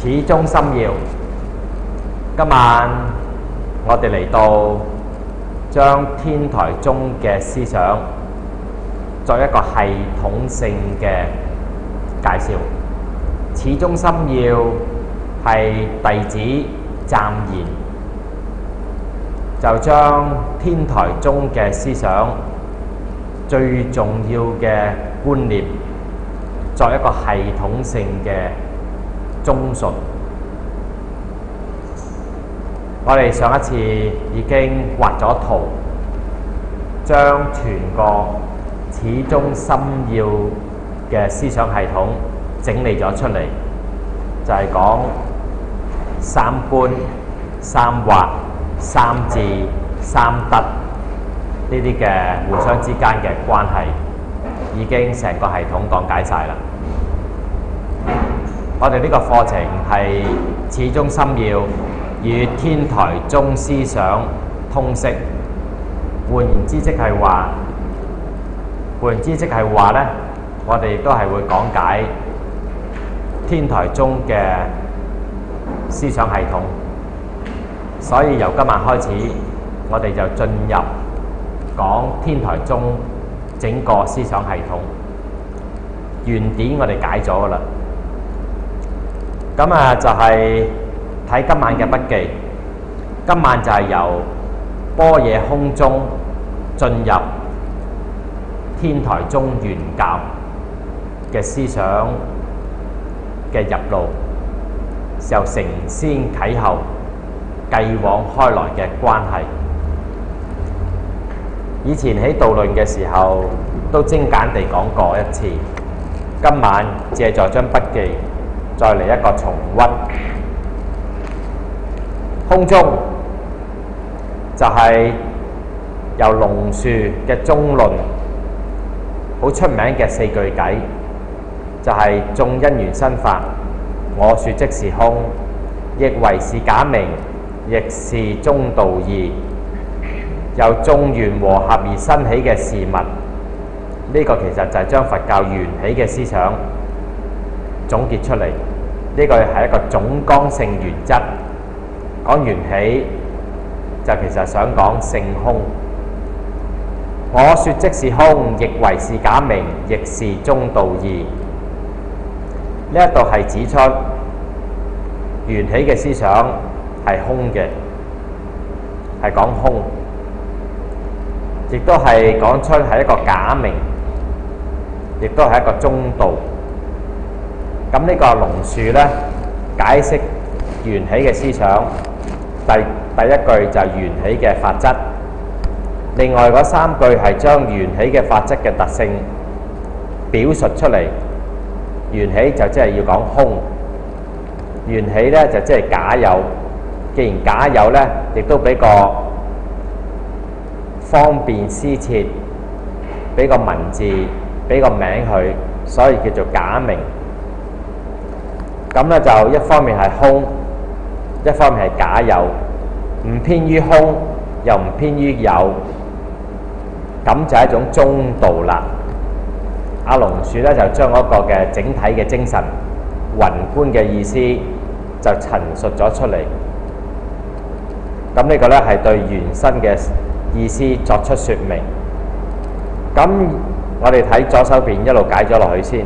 始終心要。今晚我哋嚟到將天台宗嘅思想作一個系統性嘅介紹。始終心要係弟子暫言，就將天台宗嘅思想最重要嘅觀念作一個系統性嘅綜述。我哋上一次已經畫咗圖，將全個始終心要嘅思想系統整理咗出嚟，就係講三觀、三惑、三智、三德呢啲嘅互相之間嘅關係，已經成個系統講解晒啦。我哋呢個課程係始終心要與天台宗思想通識，換言之即係話咧，我哋亦都係會講解天台宗嘅思想系統。所以由今晚開始，我哋就進入講天台宗整個思想系統。原典我哋解咗噶啦，咁就係睇今晚嘅筆記。今晚就係由般若空中進入天台宗原教嘅思想嘅入路，由承先啟後，繼往開來嘅關係。以前喺導論嘅時候都精簡地講過一次，今晚借助張筆記再嚟一個重溫。空中就係由龍樹嘅中論好出名嘅四句偈，就係眾因緣生法，我說即是空，亦為是假名，亦是中道義。由眾緣和合而生起嘅事物，呢個其實就係將佛教緣起嘅思想總結出嚟。呢個係一個總綱性原則。講緣起就其實想講性空。我說即是空，亦為是假名，亦是中道義。呢一度係指出緣起嘅思想係空嘅，係講空，亦都係講出係一個假名，亦都係一個中道。咁呢個龍樹呢，解釋緣起嘅思想，第一句就係緣起嘅法則，另外嗰三句係將緣起嘅法則嘅特性表述出嚟。緣起就即係要講空，緣起呢就即係假有。既然假有呢，亦都俾個方便施設，俾個文字，俾個名佢，所以叫做假名。咁咧就一方面係空，一方面係假有，唔偏於空，又唔偏於有，咁就係一種中道啦。阿龍樹咧就將嗰個嘅整體嘅精神、宏觀嘅意思就陳述咗出嚟。咁呢個咧係對原身嘅意思作出說明。咁我哋睇左手邊一路解咗落去先。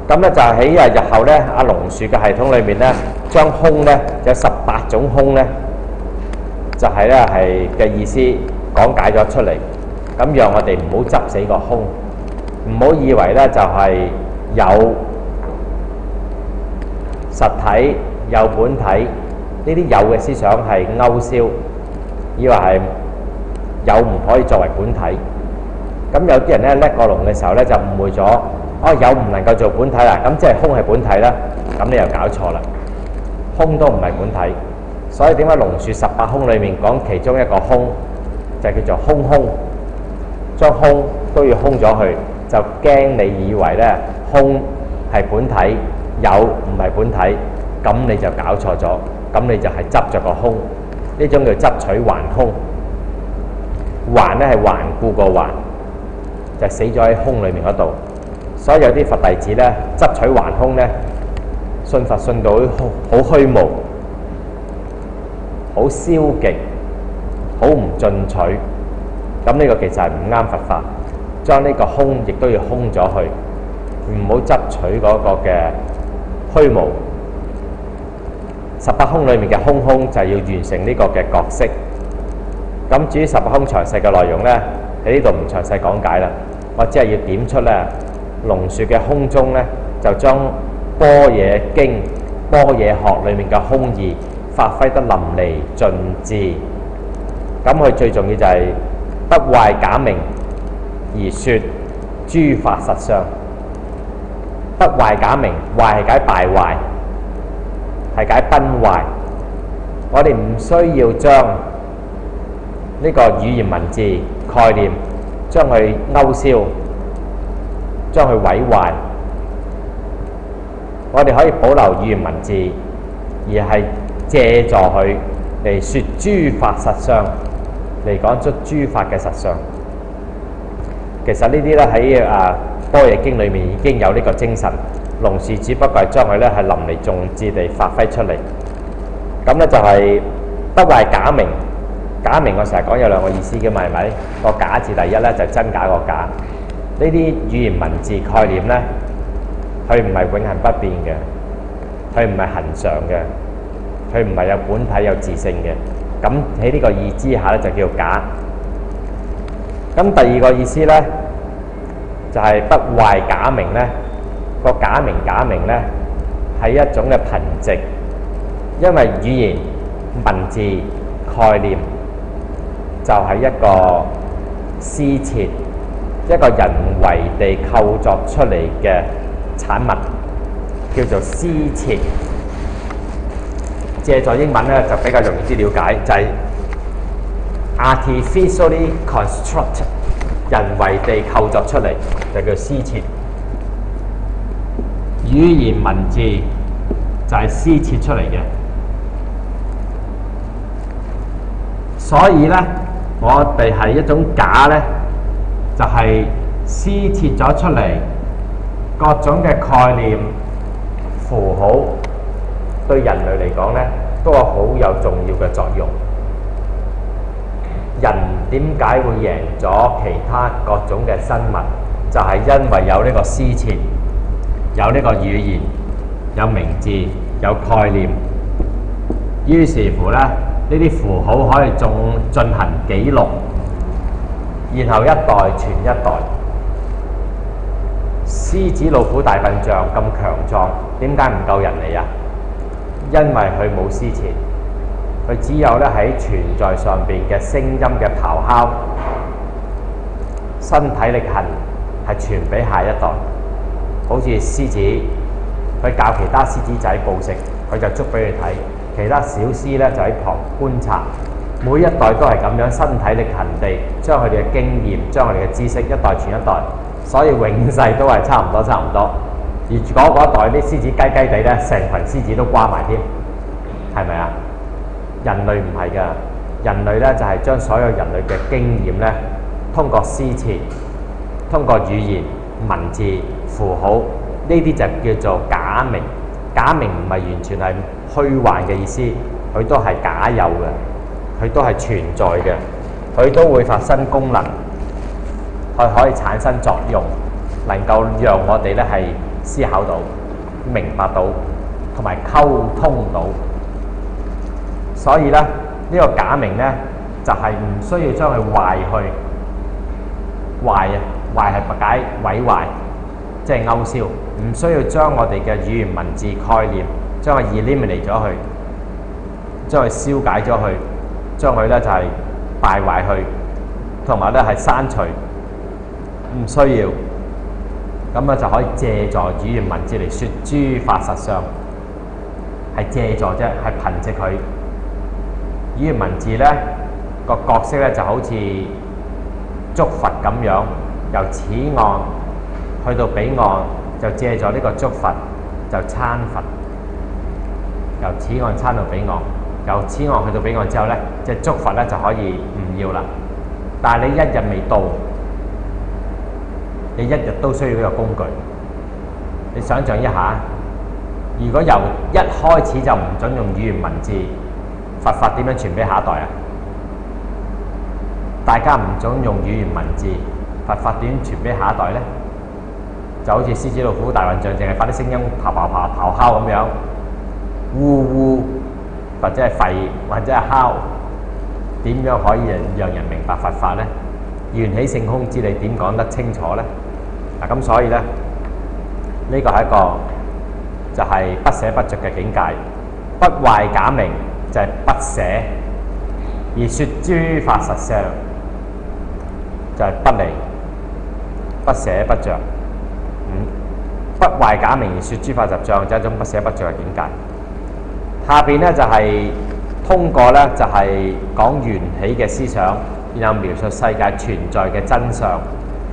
咁咧就喺日後咧，阿龍樹嘅系統裏面咧，將空咧有18種空咧，就係咧係嘅意思講解咗出嚟。咁讓我哋唔好執死個空，唔好以為咧就係有實體、有本體，呢啲有嘅思想係勾銷，以為係有唔可以作為本體。咁有啲人咧叻過龍嘅時候咧就誤會咗。有唔能夠做本體啦，咁即係空係本體啦，咁你又搞錯啦。空都唔係本體，所以點解龍樹18空裏面講其中一個空就叫做空空，將空都要空咗去，就驚你以為咧空係本體，有唔係本體，咁你就搞錯咗，咁你就係執着個空，呢種叫執取還空。還咧係頑固個還，就死咗喺空裏面嗰度。所以有啲佛弟子咧執取還空咧，信佛信到好虛無、好消極、好唔進取，咁呢個其實係唔啱佛法。將呢個空亦都要空咗去，唔好執取嗰個嘅虛無。18空裏面嘅空空就係要完成呢個嘅角色。咁至於18空詳細嘅內容呢，喺呢度唔詳細講解啦。我只係要點出咧，龍樹嘅空中咧，就將般若經、般若學裏面嘅空義發揮得淋漓盡致。咁佢最重要就係不壞假名而說諸法實相。不壞假名，壞係解敗壞，係解崩壞。我哋唔需要將呢個語言文字概念將佢勾銷，將佢毀壞。我哋可以保留語言文字，而係借助佢嚟說諸法實相，嚟講出諸法嘅實相。其實呢啲咧喺般若經裏面已經有呢個精神，龍樹只不過係將佢咧係淋漓盡致地發揮出嚟。咁咧就係不壞假名。假名我成日講有兩個意思嘅嘛，係咪？個假字第一咧就係真假個假。呢啲語言文字概念咧，佢唔係永恆不變嘅，佢唔係恆常嘅，佢唔係有本體有自性嘅。咁喺呢個意之下咧就叫假。咁第二個意思咧就係不壞假名咧，個假名咧係一種嘅憑藉，因為語言文字概念就係一個施設，一個人為地構作出嚟嘅產物，叫做施設。借助英文咧就比較容易啲了解，就係 artificially construct， 人為地構作出嚟就叫施設。語言文字就係施設出嚟嘅，所以咧我哋係一種假咧，就係施設咗出嚟各種嘅概念符號，對人類嚟講咧都係好有重要嘅作用。人點解會贏咗其他各種嘅生物？就係因為有呢個施設，有呢個語言，有名字，有概念。於是乎咧，呢啲符號可以進行記錄，然後一代傳一代。獅子、老虎、大笨象咁強壯，點解唔夠人嚟啊？因為佢冇施設，佢只有咧喺存在上邊嘅聲音嘅咆哮，身體力行係傳俾下一代。好似獅子，佢教其他獅子仔捕食，佢就捉俾佢睇；其他小獅咧就喺旁觀察。每一代都係咁樣身體力行地將佢哋嘅經驗、將佢哋嘅知識一代傳一代，所以永世都係差唔多。而嗰一代啲獅子雞雞地咧，成群獅子都瓜埋添，係咪啊？人類唔係噶，人類咧就係將所有人類嘅經驗咧，通過施設、通過語言、文字、符號，呢啲就叫做假名。假名唔係完全係虛幻嘅意思，佢都係假有嘅，佢都係存在嘅，佢都會發生功能，佢可以產生作用，能夠讓我哋咧係思考到、明白到同埋溝通到。所以咧，呢個假名咧就係唔需要將佢壞去。壞係解毀壞，即係勾銷，唔需要將我哋嘅語言文字概念將佢 eliminate 咗佢，將佢消解咗佢，將佢咧就係敗壞去，同埋咧係刪除，唔需要。咁咧就可以借助語言文字嚟說諸法實相，係借助啫，係憑藉佢。語言文字咧個角色咧就好似觸佛咁樣，由此岸去到彼岸，就借助呢個觸佛就參佛。由此岸參到彼岸，由此岸去到彼岸之後咧，即係觸佛咧就可以唔要啦。但係你一日未到，你一日都需要呢個工具。你想象一下，如果由一開始就唔準用語言文字，佛法點樣傳俾下一代啊？大家唔準用語言文字，佛法點傳俾下一代呢？就好似獅子老虎大混象，淨係發啲聲音咆咆咆咆哮咁樣，呼呼或者係吠或者係敲，點樣可以讓人明白佛法呢？緣起性空之理點講得清楚呢？咁所以呢，呢個係一個就係不捨不着嘅境界，不壞假名就係不捨，而説諸法實相就係不離，不捨不着。不壞假名而説諸法實相就係一種不捨不着嘅境界。下邊呢，就係通過呢，就係講緣起嘅思想，然後描述世界存在嘅真相。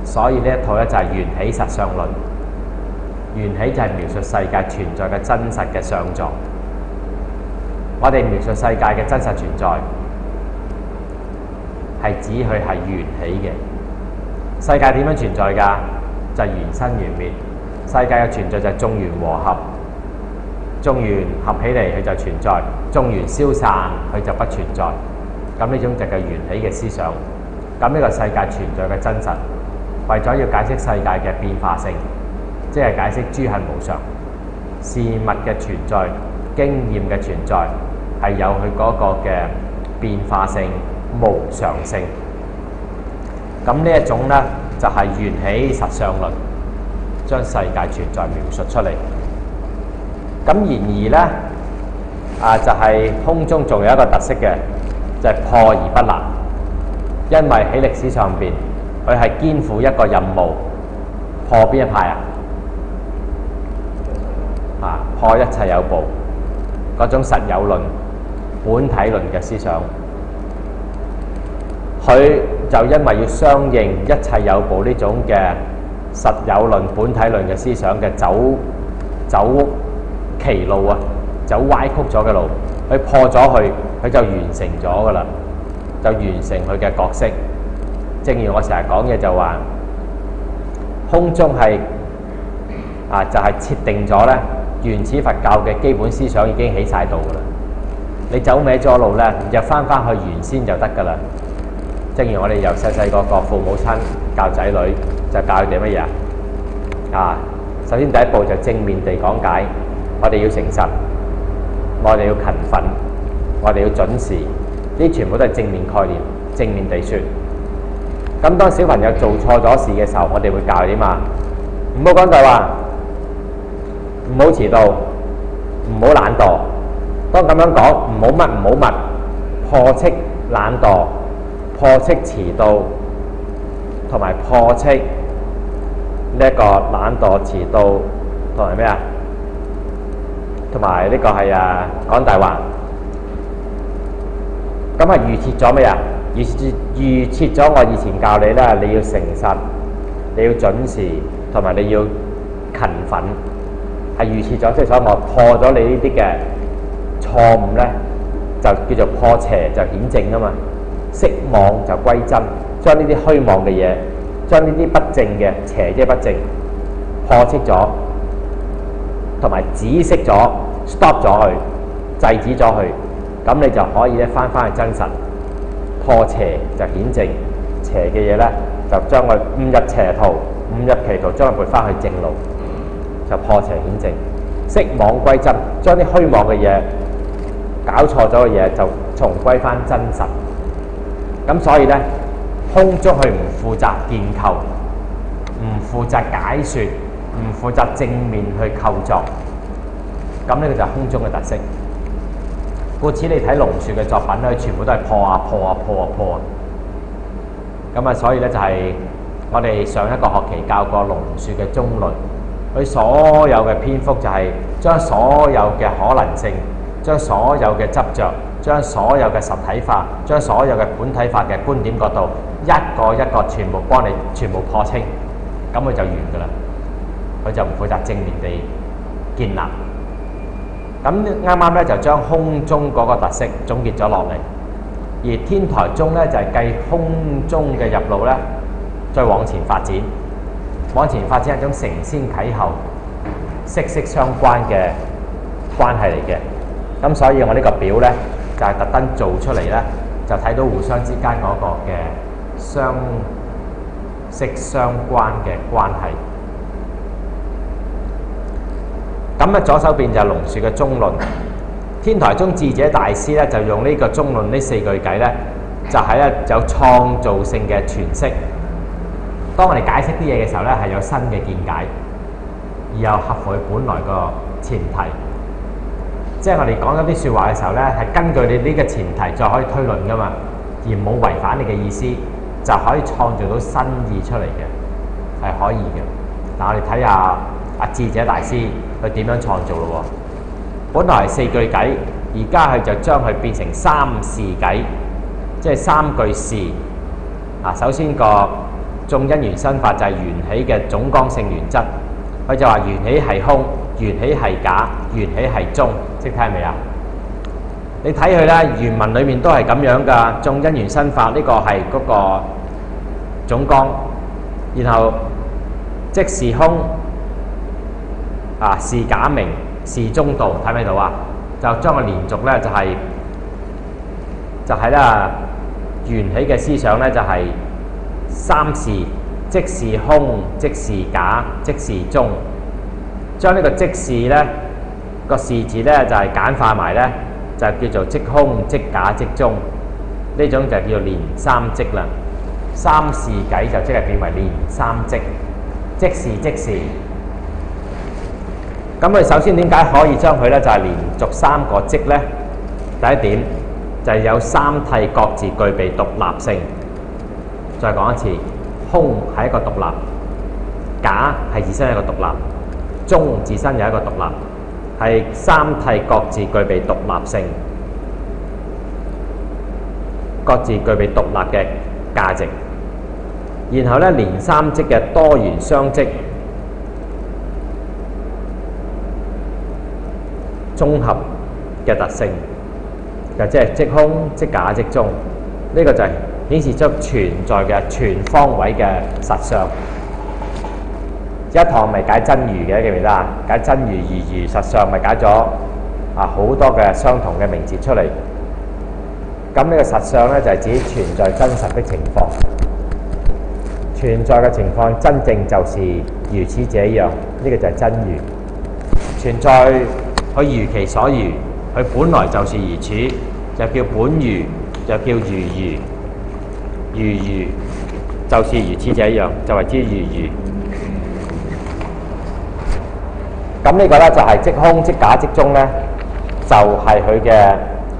所以呢一套呢，就係緣起實相論。緣起就係描述世界存在嘅真實嘅相狀。我哋描述世界嘅真實存在，係指佢係緣起嘅。世界點樣存在㗎？就係緣生緣滅。世界嘅存在就係眾緣和合，眾緣合起嚟佢就存在，眾緣消散佢就不存在。咁呢種就係緣起嘅思想。咁呢個世界存在嘅真實，為咗要解釋世界嘅變化性，即係解釋諸行無常，事物嘅存在、經驗嘅存在係有佢嗰個嘅變化性、無常性。咁呢一種呢，就係緣起實相論，將世界存在描述出嚟。咁然而呢，就係空中仲有一個特色嘅，就係破而不立。因為喺歷史上邊，佢係肩負一個任務，破邊一派啊？破一切有部嗰種實有論、本體論嘅思想。佢就因為要相應一切有部呢種嘅實有論、本體論嘅思想嘅走歧路啊，走歪曲咗嘅路，佢破咗佢就完成咗噶啦，就完成佢嘅角色。正如我成日講嘅就話，空中係就係設定咗咧原始佛教嘅基本思想已經起晒度噶啦，你走歪咗路咧，就翻去原先就得噶啦。正如我哋由細細個父母親教仔女，就教佢哋乜嘢啊？首先第一步就正面地講解，我哋要誠實，我哋要勤奮，我哋要準時，呢全部都係正面概念，正面地説。咁當小朋友做錯咗事嘅時候，我哋會教佢點啊？唔好講大話，唔好遲到，唔好懶惰。當咁樣講，唔好乜唔好物，破斥懶惰，破斥遲到，同埋破斥呢一個懶惰遲到，同埋咩啊？同埋呢個係講大話。咁係預設咗咩啊？預設咗我以前教你咧，你要誠實，你要準時，同埋你要勤奮，係預設咗。即係所以我破咗你呢啲嘅錯誤咧，就叫做破邪就顯正啊嘛，釋妄就歸真，將呢啲虛妄嘅嘢，將呢啲不正嘅邪即係不正破斥咗，同埋止息咗 stop 咗佢，制止咗佢，咁你就可以咧翻去真實。破邪就顯正，邪嘅嘢咧就將佢誤入邪途，誤入歧途，將佢撥翻去正路，就破邪顯正，釋妄歸真，將啲虛妄嘅嘢、搞錯咗嘅嘢就重歸翻真實。咁所以咧，空中佢唔負責建構，唔負責解説，唔負責正面去構作。咁呢個就係空中嘅特色。故此你睇龍樹嘅作品咧，全部都係破啊破啊破啊破啊。咁啊，所以咧就係我哋上一個學期教過龍樹嘅中論，佢所有嘅篇幅就係將所有嘅可能性，將所有嘅執着，將所有嘅實體化，將所有嘅本體化嘅觀點角度，一個一個全部幫你全部破清，咁佢就完㗎啦。佢就唔負責正面地建立。咁啱啱咧就將空中嗰個特色總結咗落嚟，而天台宗咧就係繼空中嘅入路咧，再往前發展。往前發展係一種承先啟後、息息相關嘅關係嚟嘅。咁所以我呢個表呢，就係特登做出嚟呢，就睇到互相之間嗰個嘅相識相關嘅關係。咁左手邊就係龍樹嘅中論，天台宗智者大師呢，就用呢個中論呢4句偈呢，就係有創造性嘅詮釋。當我哋解釋啲嘢嘅時候呢，係有新嘅見解，而又合乎佢本來個前提。即係我哋講緊啲説話嘅時候呢，係根據你呢個前提再可以推論噶嘛，而冇違反你嘅意思，就可以創造到新意出嚟嘅，係可以嘅。嗱，我哋睇下智者大師佢點樣創造咯。本來係4句偈，而家佢就將佢變成3事偈，即係3句事。首先個眾因緣生法就係緣起嘅總綱性原則，佢就話緣起係空，緣起係假，緣起係中，識聽未啊？你睇佢咧，原文裏面都係咁樣噶。眾因緣生法呢個係嗰個總綱，然後即是空，是假名，是中道，睇唔睇到啊？就將個連續咧就係咧緣起嘅思想咧就係3事，即是空，即是假，即是中。將呢個即是咧個是字咧就係簡化埋咧，就叫做即空、即假、即中。呢種就叫做連三即啦。3事偈就即係變為連三即，即是即是。咁佢首先點解可以將佢咧就係連續3個即咧？第一點就係有三諦各自具備獨立性。再講一次，空係一個獨立，假係自身一個獨立，中自身有一個獨立，係三諦各自具備獨立性，各自具備獨立嘅價值。然後咧連三即嘅多元相即，綜合嘅特性，就即係即空、即假、即中。呢個就係顯示出存在嘅全方位嘅實相。一堂咪解真如嘅，記唔記得啊？解真如、如實相，咪解咗好多嘅相同嘅名詞出嚟。咁呢個實相咧就係指存在真實的情況，存在嘅情況真正就是如此這樣。呢個就係真如存在，佢如其所如，佢本來就是如此，就叫本如，就叫如如。如如就是如此這樣，就為之如如。咁呢個咧就係即空、即假、即中咧，就係佢嘅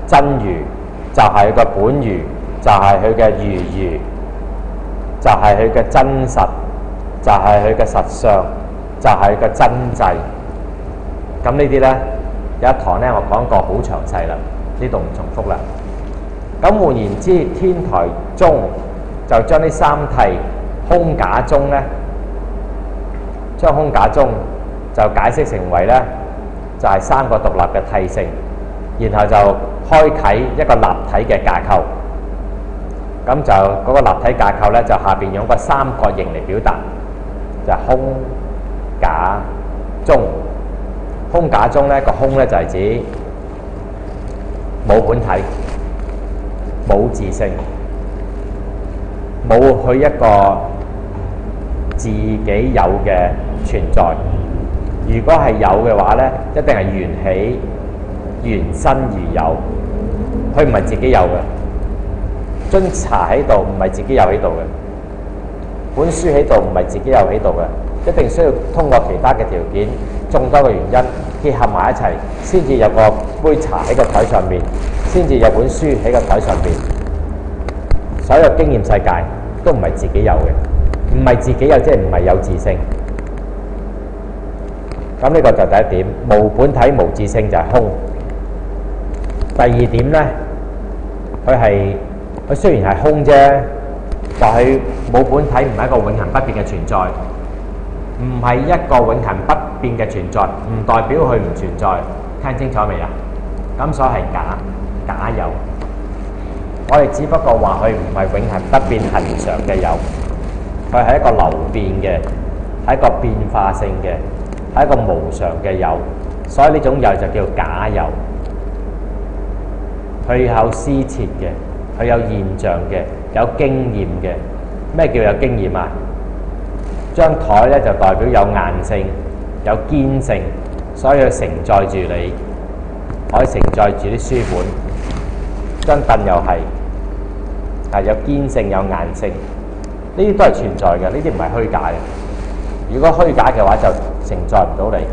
真如，就係佢嘅本如，就係佢嘅如如，就係佢嘅真實，就係佢嘅實相，就係佢嘅真際。咁呢啲咧有一堂咧我講過好詳細啦，呢度唔重複啦。咁換言之，天台宗就將呢三諦空假中咧，將空假中就解釋成為咧就係3個獨立嘅諦性，然後就開啓一個立體嘅架構。咁就嗰個立體架構咧，就下邊用個三角形嚟表達，就係空假中。空假中咧個空咧就係指冇本體、冇自性、冇佢一個自己有嘅存在。如果係有嘅話咧，一定係緣起、緣生而有，佢唔係自己有嘅。樽茶喺度唔係自己有喺度嘅，本書喺度唔係自己有喺度嘅，一定需要通過其他嘅條件、眾多嘅原因結合埋一齊，先至有個杯茶喺個台上面，先至有本書喺個台上面。所有經驗世界都唔係自己有嘅，唔係自己有即係唔係有自性。咁呢個就第一點，無本體無自性就係空。第二點咧，佢雖然係空啫，但係冇本體，唔係一個永恆不變嘅存在，唔係一個永恆不變嘅存在，唔代表佢唔存在。聽清楚未啊？咁所以係假有。我哋只不過話佢唔係永恆不變恆常嘅有，佢係一個流變嘅，係一個變化性嘅，係一個無常嘅有。所以呢種有就叫假有。佢有施設嘅，佢有現象嘅，有經驗嘅。咩叫有經驗啊？張台咧就代表有硬性、有堅性，所以佢承載住你，可以承載住啲書本。張凳又係有堅性、有硬性，呢啲都係存在嘅，呢啲唔係虛假嘅。如果虛假嘅話，就承載唔到你。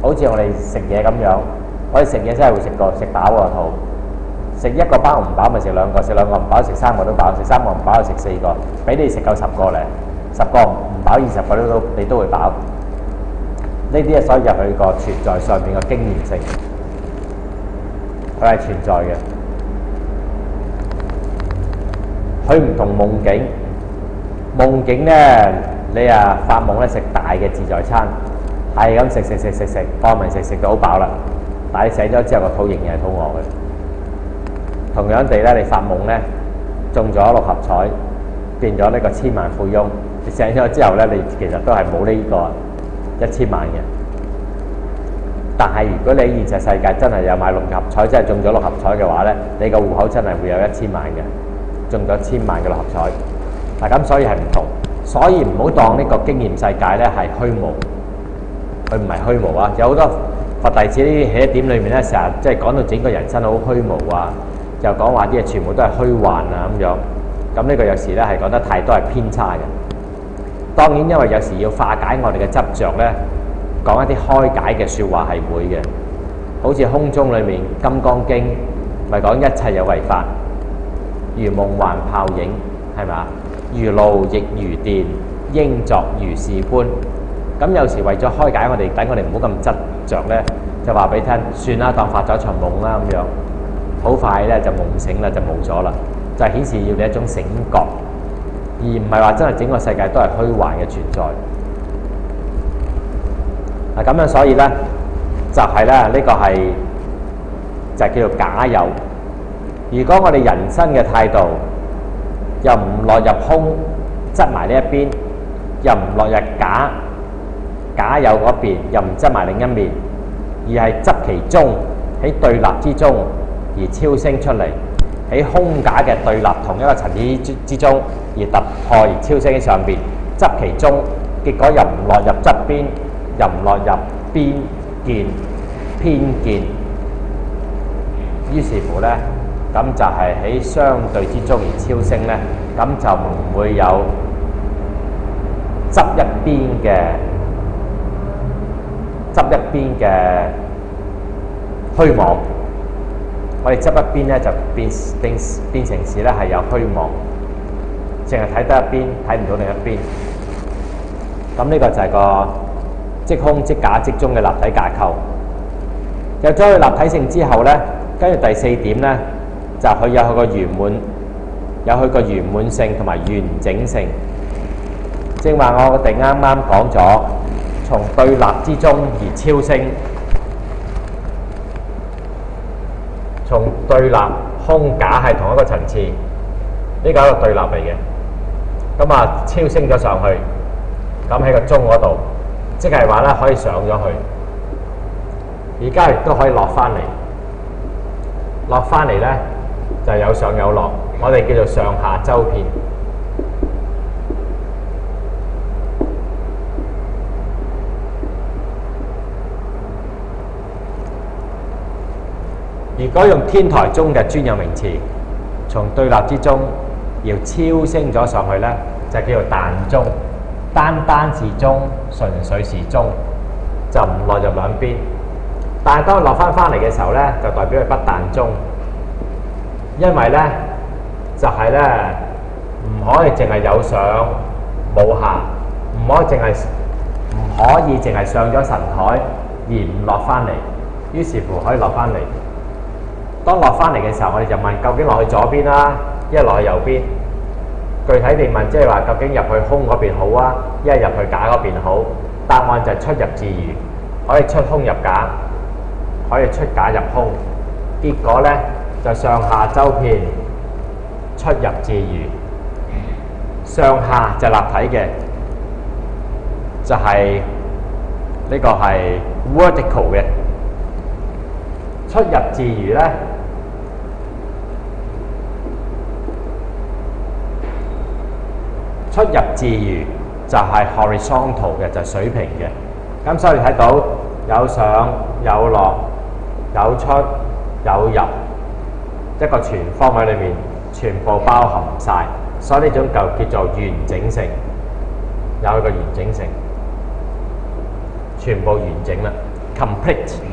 好似我哋食嘢咁樣，我哋食嘢真係會食飽個肚，食一個包唔飽咪食兩個，食兩個唔飽食三個都飽，食三個唔飽就食四個，俾你食夠10個咧，10個唔飽20個你都會飽。呢啲所以入去個存在上面嘅經驗性，佢係存在嘅。佢唔同夢境，夢境咧你發夢咧食大嘅自在餐，係咁食，當咪食到好飽啦。但係你醒咗之後個肚仍然係肚餓嘅。同樣地咧，你發夢咧中咗6合彩，變咗呢個千萬富翁。你醒咗之後咧，你其實都係冇呢個1000萬嘅。但係如果你現實世界真係有買6合彩，真係中咗6合彩嘅話咧，你個戶口真係會有1000萬嘅，中咗1000萬嘅6合彩。嗱咁所以係唔同，所以唔好當呢個經驗世界咧係虛無，佢唔係虛無啊！有好多佛弟子喺一點裏面咧，成日即係講到整個人生好虛無啊，就講話啲嘢全部都係虛幻啊咁樣。咁呢個有時咧係講得太多係偏差嘅。當然因為有時要化解我哋嘅執着咧，講一啲開解嘅説話係會嘅。好似空中裏面《金剛經》咪講一切有為法，如夢幻泡影，係咪？如露亦如電，應作如是觀。咁有時為咗開解我哋，等我哋唔好咁執着咧，就話俾你聽，算啦，當發咗場夢啦咁樣，好快咧就夢醒啦，就冇咗啦，就係顯示要你一種醒覺，而唔係話真係整個世界都係虛幻嘅存在。嗱咁樣所以咧，就係咧呢個係就係叫做假有。如果我哋人生嘅態度又唔落入空，執埋呢一邊，又唔落入假有嗰邊，又唔執埋另一面，而係執其中，喺對立之中而超升出嚟，喺空假嘅對立同一個層次之中而突破而超升喺上邊，執其中，結果又唔落入側邊，又唔落入邊見偏見，於是乎咧，咁就係喺相對之中而超升咧，咁就唔會有執一邊嘅虛妄。我哋執一邊咧就變成是咧係有虛妄，淨係睇得一邊，睇唔到另一邊。咁呢個就係個即空即假即中嘅立體架構。有咗佢立體性之後咧，跟住第4點咧，就佢有佢個圓滿，有佢個圓滿性同埋完整性。正話我哋啱啱講咗，從對立之中而超升，從對立空假係同一個層次，呢個係一個對立嚟嘅。咁超升咗上去，咁喺個中嗰度，即係話咧可以上咗去，而家亦都可以落翻嚟。落翻嚟咧就有上有落，我哋叫做上下周遍。如果用天台宗嘅專有名詞，從對立之中要超升咗上去咧，就叫做但中，單是中，純粹是中，就唔落入兩邊。但係當落翻嚟嘅時候咧，就代表佢不但中，因為咧就係咧唔可以淨係有上冇下，唔可以淨係上咗神台而唔落翻嚟，於是乎可以落翻嚟。當落翻嚟嘅時候，我哋就問究竟落去左邊啦，一係落去右邊。具體地問，即係話究竟入去空嗰邊好啊，一係入去假嗰邊好？答案就係出入自如，可以出空入假，可以出假入空。結果咧就上下周遍，出入自如。上下就立體嘅，就係呢個係 vertical 嘅。出入自如咧，出入自如就係 horizontal 嘅，就係水平嘅。咁所以你睇到有上有落，有出有入，一個全方位裏面全部包含晒，所以呢種就叫做完整性，有一個完整性，全部完整啦 ，complete。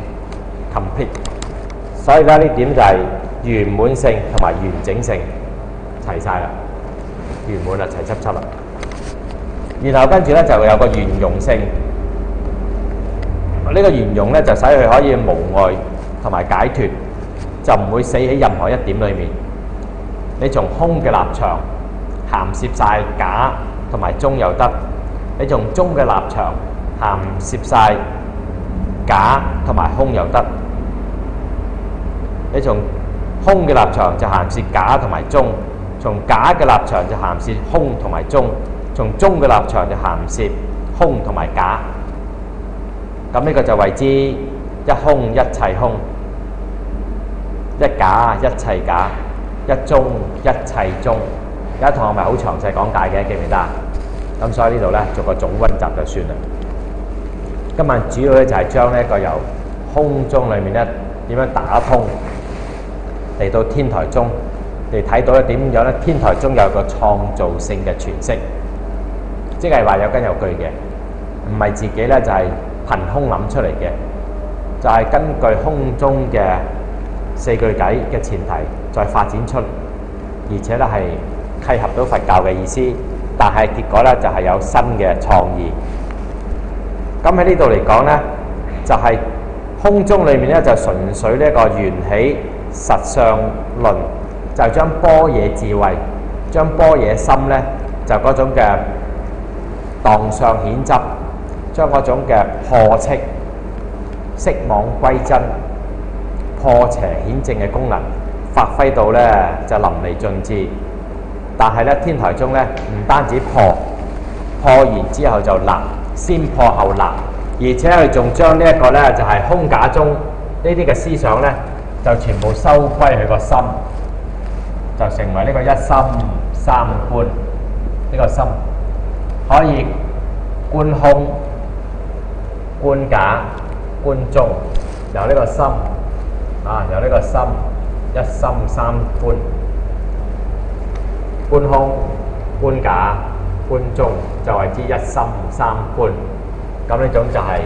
所以咧呢點就係圓滿性同埋完整性齊晒啦，圓滿啦，齊輯啦。然後跟住咧就有個圓融性，呢個圓融咧就使佢可以無礙同埋解脫，就唔會死喺任何一點裏面。你從空嘅立場涵攝晒假同埋中又得，你從中嘅立場涵攝晒假同埋空又得。你從空嘅立場就涵攝假同埋中，從假嘅立場就涵攝空同埋中，從中嘅立場就涵攝空同埋假。咁呢個就謂之一空一切空，一假一切假，一中一切中。有一堂我咪好詳細講解嘅，記唔記得啊？咁所以呢度咧做個總溫習就算啦。今晚主要咧就係將呢一個由空中裏面咧點樣打通嚟到天台中，你睇到咧點樣咧？天台中有個創造性嘅詮釋，即係話有根有據嘅，唔係自己咧就係憑空諗出嚟嘅，就係根據空中嘅四句偈嘅前提再發展出，而且咧係契合到佛教嘅意思，但係結果咧就係有新嘅創意。咁喺呢度嚟講咧，就係空中裏面咧就純粹呢一個緣起實相論，就將般若智慧、將般若心咧，就嗰種嘅蕩相顯執，將嗰種嘅破斥、釋妄歸真、破邪顯正嘅功能發揮到咧就淋漓盡致。但係咧天台中咧唔單止破完之後就立，先破後立，而且佢仲將呢一個咧就係空假中呢啲嘅思想咧，就全部收歸佢個心，就成為呢個一心三觀。呢個心可以觀空、觀假、觀中，由呢個心由呢個心一心三觀，觀空、觀假、觀中，就謂之一心三觀。咁呢種就係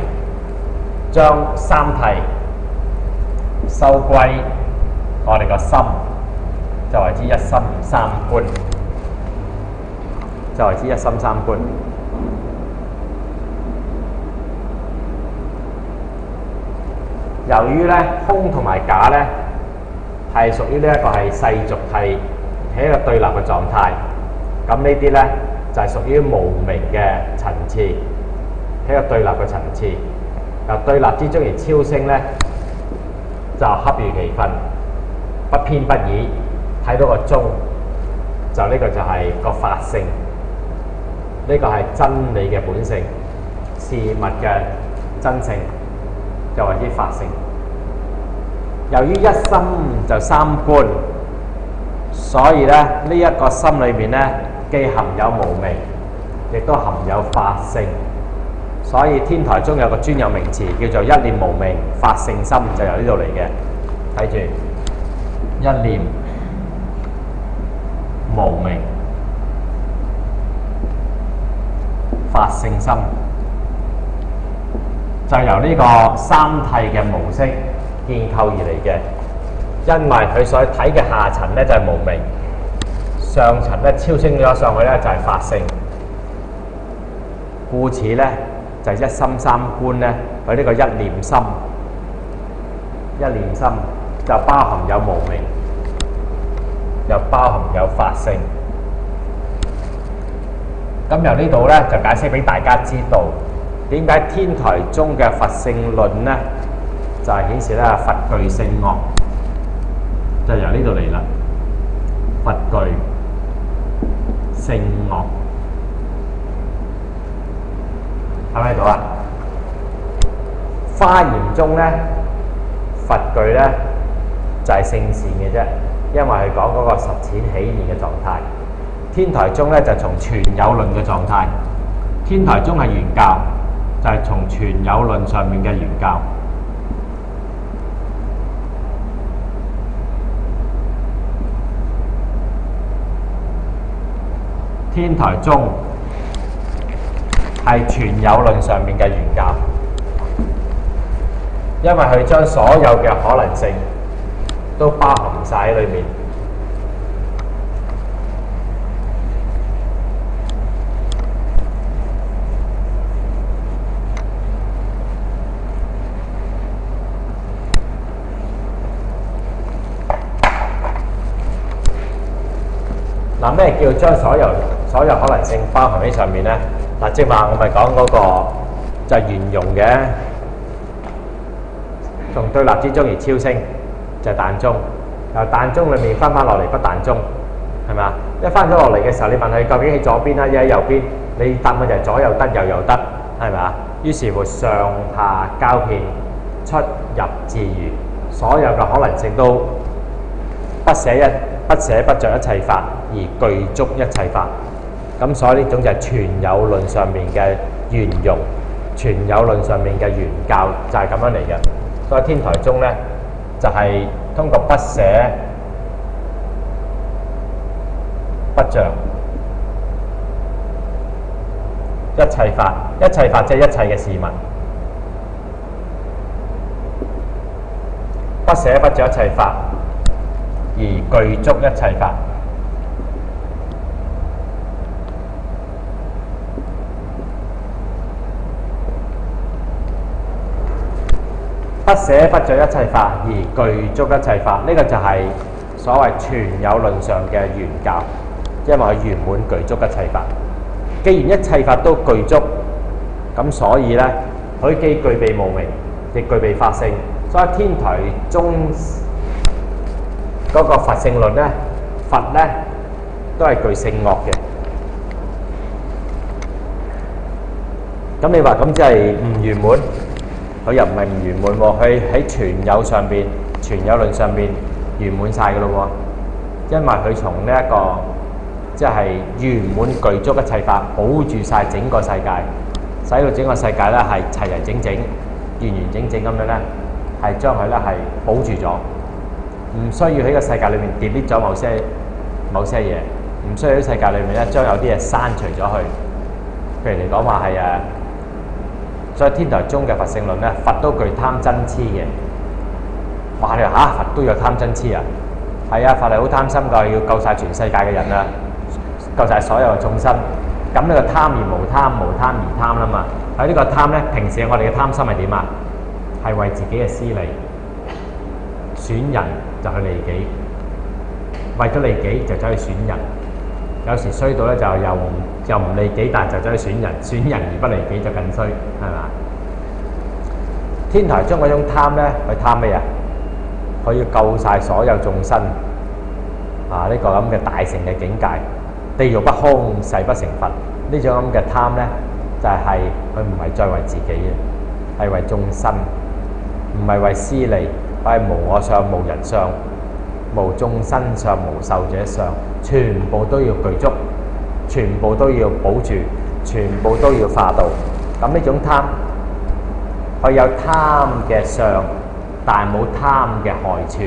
將三諦收歸我哋個心，就為之一心三觀，就為之一心三觀。由於咧空同埋假咧係屬於呢一個係世俗係喺一個對立嘅狀態，咁呢啲咧就係屬於無明嘅層次，喺一個對立嘅層次。由對立之中而超升咧，就恰如其分，不偏不倚，睇到個中，就呢個就係個法性，呢個係真理嘅本性，事物嘅真性，就為之法性。由於一心就三觀，所以咧呢一個心裏面咧，既含有無明，亦都含有法性。所以天台中有個專有名詞叫做一念無明法性心，就由呢度嚟嘅。睇住一念無明法性心，就由呢個三諦嘅模式建構而嚟嘅。因為佢所睇嘅下層咧就係無明，上層咧超升咗上去咧就係法性，故此咧就係一心三觀咧，佢呢個一念心，一念心就包含有無明，又包含有法性。咁由呢度咧就解釋俾大家知道，點解天台中嘅佛性論咧，就係顯示咧佛具性惡，就由呢度嚟啦。佛具性惡喺咪度啊？華嚴中咧，佛句咧就係聖善嘅啫，因為係講嗰個實踐起現嘅狀態。天台宗咧就從全有論嘅狀態。天台宗係原教，就係從全有論上面嘅原教。天台宗係全有論上面嘅原教，因為佢將所有嘅可能性都包含晒喺裏面。嗱，咩叫將所有可能性包含喺上面咧？嗱，即係話我咪講嗰個就係圓融嘅，從對立之中而超升，就係但中。由但中裏面翻落嚟不但中，係咪啊？一翻咗落嚟嘅時候，你問佢究竟喺左邊啦，抑喺右邊？你答案就係左又得，右又得，係咪啊？於是乎上下交遍，出入自如，所有嘅可能性都不捨不着一切法，而具足一切法。咁所以呢種就係全有論上面嘅圓融，全有論上面嘅原教就係咁樣嚟嘅。所以天台宗咧就係通過不捨不着一切法，一切法即係一切嘅事物，不捨不着一切法，而具足一切法。不捨不着一切法，而具足一切法，呢個就係所謂全有論上嘅原教，因為佢圓滿具足一切法。既然一切法都具足，咁所以咧，佢既具備無明，亦具備法性。所以天台宗嗰個佛性論咧，佛咧都係具性惡嘅。咁你話咁即係唔圓滿？佢又唔係唔圓滿喎，佢喺全有上邊、全有論上邊圓滿晒嘅咯喎，因為佢從呢一個即係圓滿具足一切法，保住晒整個世界，使到整個世界咧係齊齊整整、完完整整咁樣咧，係將佢咧係保住咗，唔需要喺個世界裏面 delete 咗某些嘢，唔需要喺世界裏面咧將有啲嘢刪除咗去。譬如嚟講話係所以天台宗嘅佛性論咧，佛都具貪嗔痴嘅。話你話佛都有貪嗔痴啊？係啊，佛係好貪心㗎，要救晒全世界嘅人啊，救晒所有嘅眾生。咁呢個貪而無貪，無貪而貪啦嘛。喺呢個貪咧，平時我哋嘅貪心係點啊？係為自己嘅私利，損人就去利己，為咗利己就走去損人。有時衰到咧就又唔利己，但係就走去損人，損人而不利己就更衰，係嘛？天台宗嗰種貪咧，佢貪咩啊？佢要救晒所有眾生啊！呢個咁嘅大乘嘅境界，地獄不空，誓不成佛。呢種咁嘅貪咧，就係佢唔係再為自己嘅，係為眾生，唔係為私利，係無我相、無人相、無眾生相、無壽者相，全部都要具足，全部都要保住，全部都要化度。咁呢種貪，佢有貪嘅相，但係冇貪嘅害處。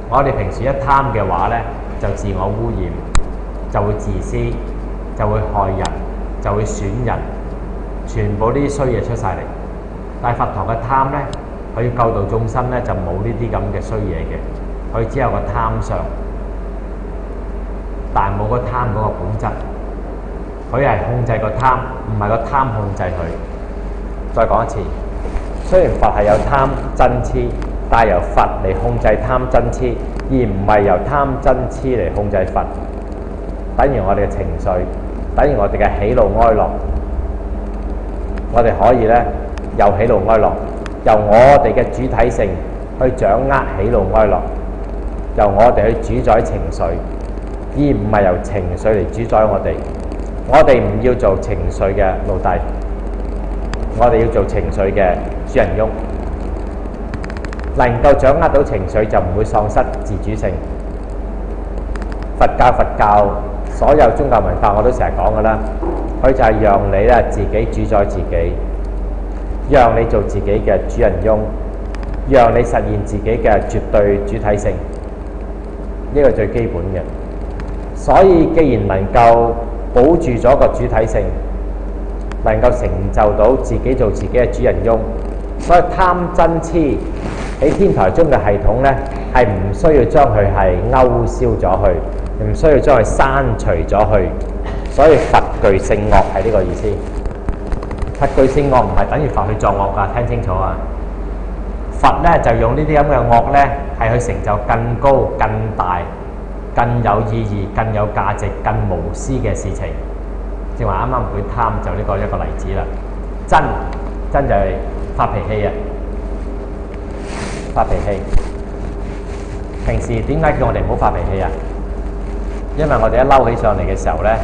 我哋平時一貪嘅話咧，就自我污染，就會自私，就會害人，就會損人，全部呢啲衰嘢出晒嚟。但係佛陀嘅貪咧，佢要救度眾生咧，就冇呢啲咁嘅衰嘢嘅，佢只有個貪相，但係冇個貪嗰個本質。佢係控制個貪，唔係個貪控制佢。再講一次，雖然佛係有貪嗔痴，但係由佛嚟控制貪嗔痴，而唔係由貪嗔痴嚟控制佛。等於我哋嘅情緒，等於我哋嘅喜怒哀樂，我哋可以咧由喜怒哀樂，由我哋嘅主體性去掌握喜怒哀樂，由我哋去主宰情緒，而唔係由情緒嚟主宰我哋。我哋唔要做情緒嘅奴隸，我哋要做情緒嘅主人翁，能夠掌握到情緒就唔會喪失自主性。佛教所有宗教文化我都成日講㗎啦，佢就係讓你咧自己主宰自己，讓你做自己嘅主人翁，讓你實現自己嘅絕對主體性，呢個最基本嘅。所以既然能夠保住咗個主體性，能夠成就到自己做自己嘅主人翁，所以貪嗔痴喺天台宗嘅系統咧，係唔需要將佢係勾銷咗去，唔需要將佢刪除咗去。所以佛具聖樂係呢個意思。佛具聖樂唔係等於佛去作樂㗎，聽清楚啊！佛咧就用呢啲咁嘅樂咧，係去成就更高、更大、更有意義、更有價值、更無私嘅事情。正話啱啱佢貪就呢個一個例子啦。真就係發脾氣啊！發脾氣。平時點解叫我哋唔好發脾氣啊？因為我哋一嬲起上嚟嘅時候咧，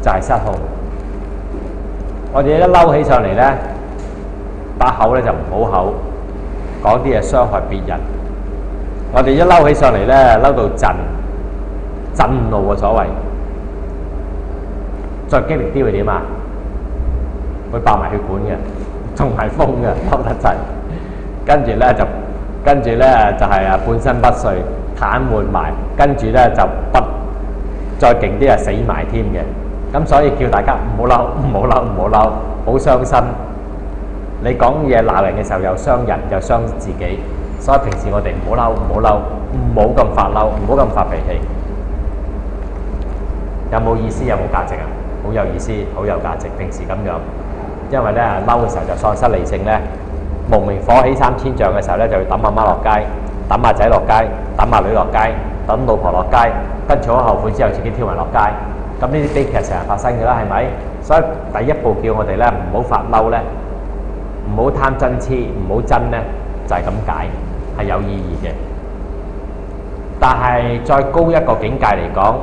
就係失控。我哋一嬲起上嚟咧，把口咧就唔好口，講啲嘢傷害別人。我哋一嬲起上嚟咧，嬲到震怒嘅所謂。再激烈啲會點啊？會爆埋血管嘅，仲係風嘅，嬲得滯。跟住咧就係半身不遂、癱瘓埋，跟住咧就再勁啲死埋添嘅。咁所以叫大家唔好嬲，好傷身。你講嘢鬧人嘅時候又傷人又傷自己，所以平時我哋唔好嬲，唔好咁發嬲，唔好咁發脾氣。有冇意思？有冇價值啊？好有意思，好有價值。平時咁樣，因為咧嬲嘅時候就喪失理性咧，無名火起3000丈嘅時候咧，就要抌阿媽落街，抌阿仔落街，抌阿女落街，抌老婆落街，跟住好後悔之後自己跳埋落街。咁呢啲悲劇成日發生嘅啦，係咪？所以第一步叫我哋咧唔好發嬲咧，唔好貪嗔痴，唔好憎咧，就係咁解，係有意義嘅。但係再高一個境界嚟講，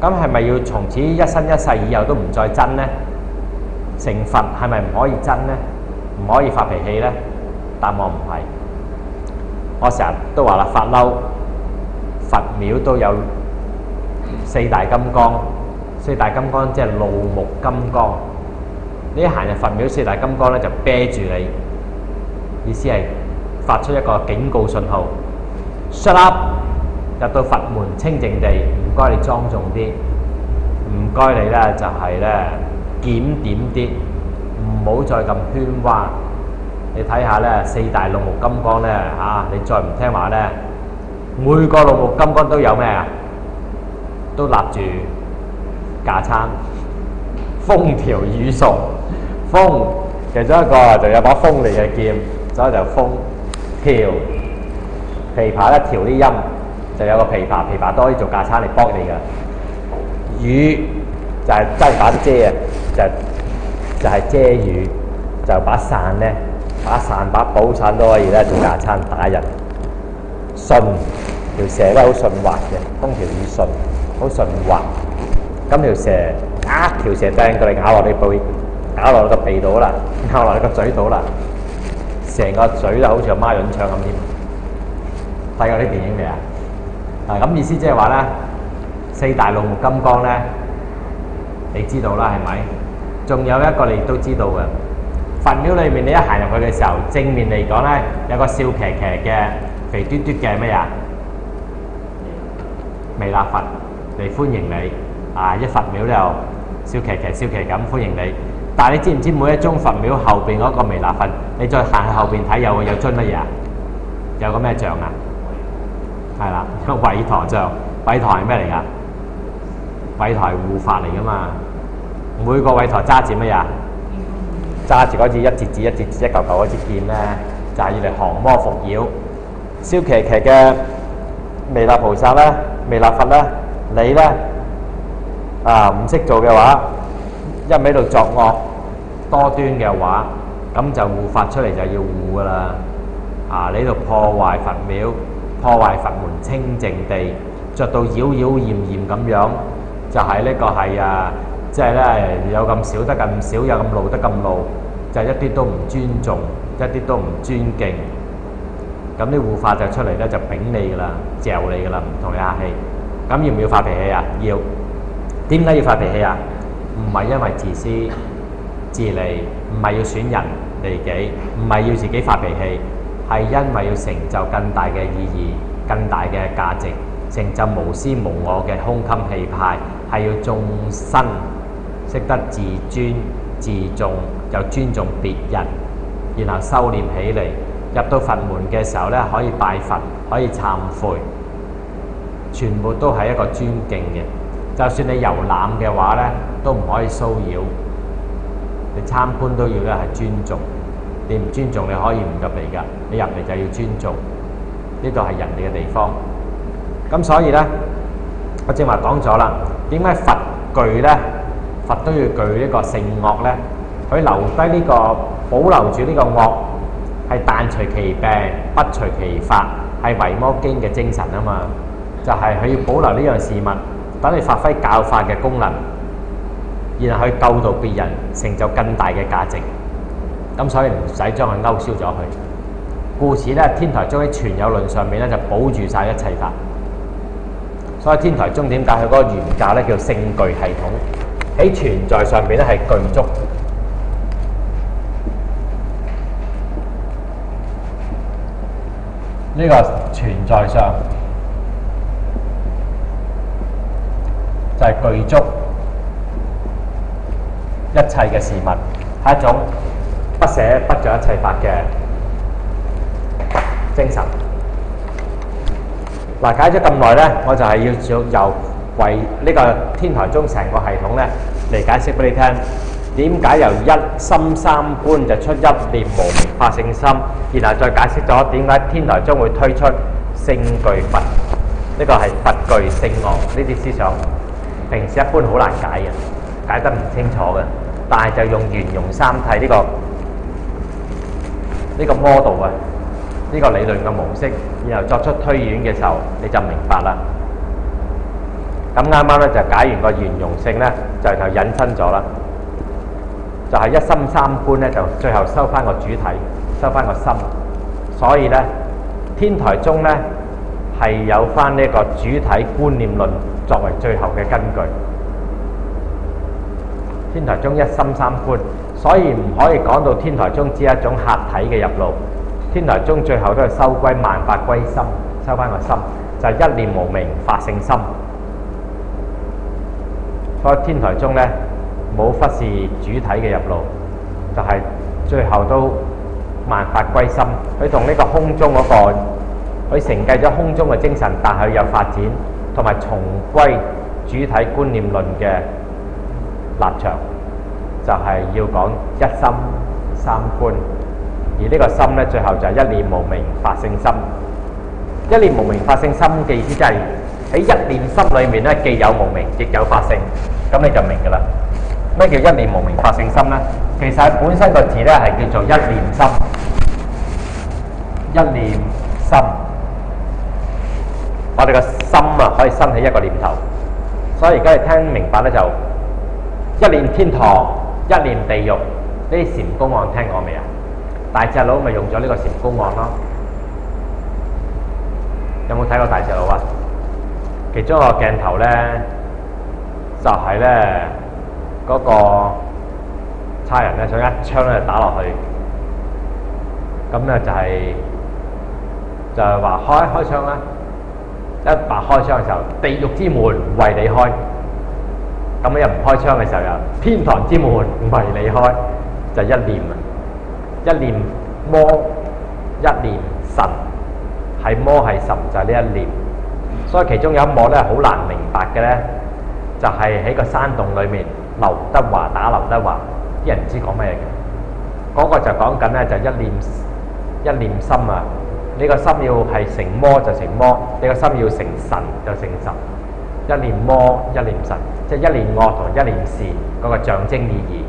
咁係咪要從此一生一世以後都唔再憎呢？成佛係咪唔可以憎呢？唔可以發脾氣呢？答案唔係。我成日都話啦，發嬲，佛廟都有4大金剛。4大金剛即係怒目金剛。你一行入佛廟4大金剛咧，就啤住你，意思係發出一個警告信號。Shut up！入到佛門清淨地，唔該你莊重啲，唔該你咧就係咧檢點啲，唔好再咁喧嘩。你睇下咧4大怒目金剛咧嚇，你再唔聽話咧，每個怒目金剛都有咩啊？都立住架撐，風調雨順。風其中一個就有把鋒利嘅劍，所以就風調。琵琶咧調啲音，就有個琵琶都可以做架撐嚟幫你㗎。雨就係真係把遮啊，就係遮雨，就把傘咧，把寶傘都可以咧做架撐打人。順條蛇咧好順滑嘅，風調雨順，好順滑。咁條蛇條蛇掟過嚟咬落你背，咬落你個鼻度啦，咬落你個嘴度啦，成個嘴就好似個孖潤腸咁添。睇過啲電影未啊？咁意思即係話咧，4大怒目金剛咧，你知道啦係咪？仲有一個你都知道嘅，佛廟裏面你一行入去嘅時候，正面嚟講咧，有個笑騎騎嘅肥嘟嘟嘅咩啊？彌勒佛嚟歡迎你。一佛廟都有笑騎咁歡迎你。但係你知唔知每一宗佛廟後邊嗰個彌勒佛，你再行去後邊睇有樽乜嘢啊？有個咩像啊？係啦，有韋馱像。韋馱係咩嚟㗎？韋馱係護法嚟㗎嘛。每個韋馱揸住乜嘢？揸住嗰支一節節一嚿嚿嗰支劍咧，就係要嚟降魔伏妖。笑騎騎嘅彌勒菩薩咧，彌勒佛咧，你咧唔識做嘅話，一味喺度作惡多端嘅話，咁就護法出嚟就要護㗎啦。你喺度破壞佛廟，破壞佛門清淨地，着到妖妖豔豔咁樣，就係呢個係即係咧有咁少得咁少，有咁露得咁露，就一啲都唔尊重，一啲都唔尊敬。咁啲護法就出嚟咧，就丙你噶啦，嚼你噶啦，唔同你客氣。咁要唔要發脾氣啊？要。點解要發脾氣啊？唔係因為自私自利，唔係要損人利己，唔係要自己發脾氣，係因為要成就更大嘅意義、更大嘅價值，成就無私無我嘅胸襟氣派，係要眾生識得自尊自重，又尊重別人，然後修練起嚟。入到佛門嘅時候咧，可以拜佛，可以懺悔，全部都係一個尊敬嘅。就算你遊覽嘅話咧，都唔可以騷擾。你參觀都要咧係尊重，你唔尊重你可以唔入嚟㗎。你入嚟就要尊重，呢度係人哋嘅地方。咁所以咧，我正話講咗啦，點解佛具咧？佛都要具呢個聖樂咧，佢留低呢個保留住呢個樂。係但除其病，不除其法，係維摩經嘅精神啊嘛，就係佢要保留呢樣事物，等你發揮教化嘅功能，然後去救度別人，成就更大嘅價值。咁所以唔使將佢勾銷咗佢。故此咧，天台宗喺全有論上面咧就保住晒一切法。所以天台宗點解佢嗰個原教咧叫聖具系統？喺存在上邊咧係具足。呢個存在上就係具足一切嘅事物，係一種不捨不著一切法嘅精神。嗱，解咗咁耐咧，我就係要由為呢個天台宗成個系統咧嚟解釋俾你聽。點解由一心三觀就出一念無明法性心，然後再解釋咗點解天台宗會推出聖具佛，呢個係佛具聖樂呢啲思想，平時一般好難解嘅，解得唔清楚嘅，但係就用圓融三諦呢個 model 啊，呢個理論嘅模式，然後作出推演嘅時候，你就明白啦。咁啱啱咧就解完個圓融性咧，就引申咗啦。就係一心三觀咧，就最後收翻個主體，收翻個心。所以咧，天台宗咧係有翻呢個主體觀念論作為最後嘅根據。天台宗一心三觀，所以唔可以講到天台宗只係一種客體嘅入路。天台宗最後都係收歸萬法歸心，收翻個心，就係一念無明法性心。所以天台宗咧，冇忽視主體嘅入路，就係最後都萬法歸心。佢同呢個空中嗰個，佢承繼咗空中嘅精神，但係佢有發展，同埋重歸主體觀念論嘅立場，就係要講一心三觀。而呢個心咧，最後就係一念無明法性心。一念無明法性心嘅意思，即係喺一念心裏面咧，既有無明，亦有法性。咁你就明㗎啦。咩叫一念無明法性心呢？其實本身個字咧係叫做一念心，一念心。我哋個心啊，可以生起一個念頭。所以而家你聽明白咧，就一念天堂，一念地獄。呢啲禪公案聽過未啊？大隻佬咪用咗呢個禪公案咯。有冇睇過大隻佬啊？其中一個鏡頭咧，就係咧。嗰個差人咧想一槍咧打落去，咁咧就係話開槍啦！一白開槍嘅時候，地獄之門為你開；咁一唔開槍嘅時候，又天堂之門為你開，就一念啊！一念魔，一念神，係魔係神就係呢一念。所以其中有一幕咧好難明白嘅咧，就係喺個山洞裏面。劉德華打劉德華，啲人唔知講咩嘅。嗰個就講緊咧，就一念心啊！你個心要係成魔就成魔，你個心要成神就成神。一念魔，一念神，即係一念惡同一念善嗰個象徵意義。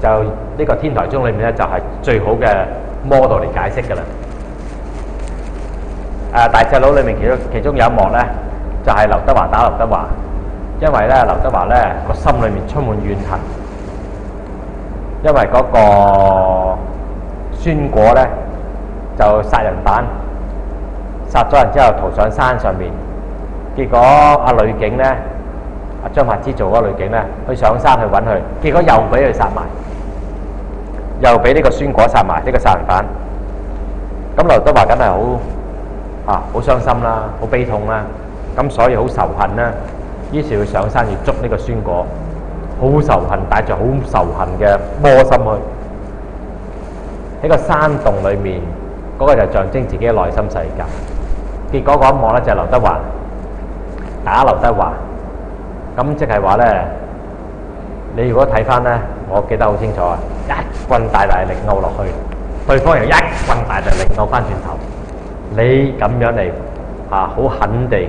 就呢個天台宗裏面咧，就係最好嘅 model 嚟解釋㗎啦。大隻佬裏面其中有一幕咧，就係劉德華打劉德華。因為咧，劉德華咧個心裏面充滿怨恨，因為嗰個酸果咧就殺人犯，殺咗人之後逃上山上面，結果阿女警咧，阿張柏芝做嗰個女警咧，去上山去揾佢，結果又俾佢殺埋，又俾呢個酸果殺埋呢個殺人犯。咁劉德華梗係好傷心啦，好悲痛啦，咁所以好仇恨啦，於是佢上山要捉呢個酸果，好仇恨，帶著好仇恨嘅魔心去喺個山洞裏面，嗰個就象徵自己嘅內心世界。結果嗰一幕咧就係劉德華打劉德華，咁即係話咧，你如果睇翻咧，我記得好清楚啊，一棍大大力拗落去，對方又一棍大大力拗翻轉頭，你咁樣嚟好狠地、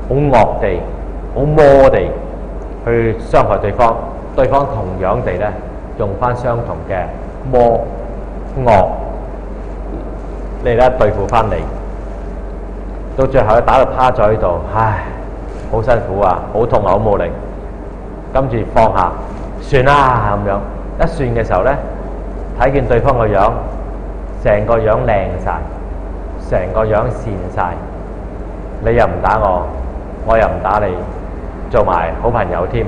好惡地、好魔地去傷害對方，對方同樣地咧用翻相同嘅魔惡嚟咧對付翻你，到最後打到趴咗喺度，唉，好辛苦啊，好痛啊，好冇力，跟住放下，算啦咁樣，一算嘅時候咧，睇見對方個樣，成個樣靚晒，成個樣善晒，你又唔打我，我又唔打你，做埋好朋友添。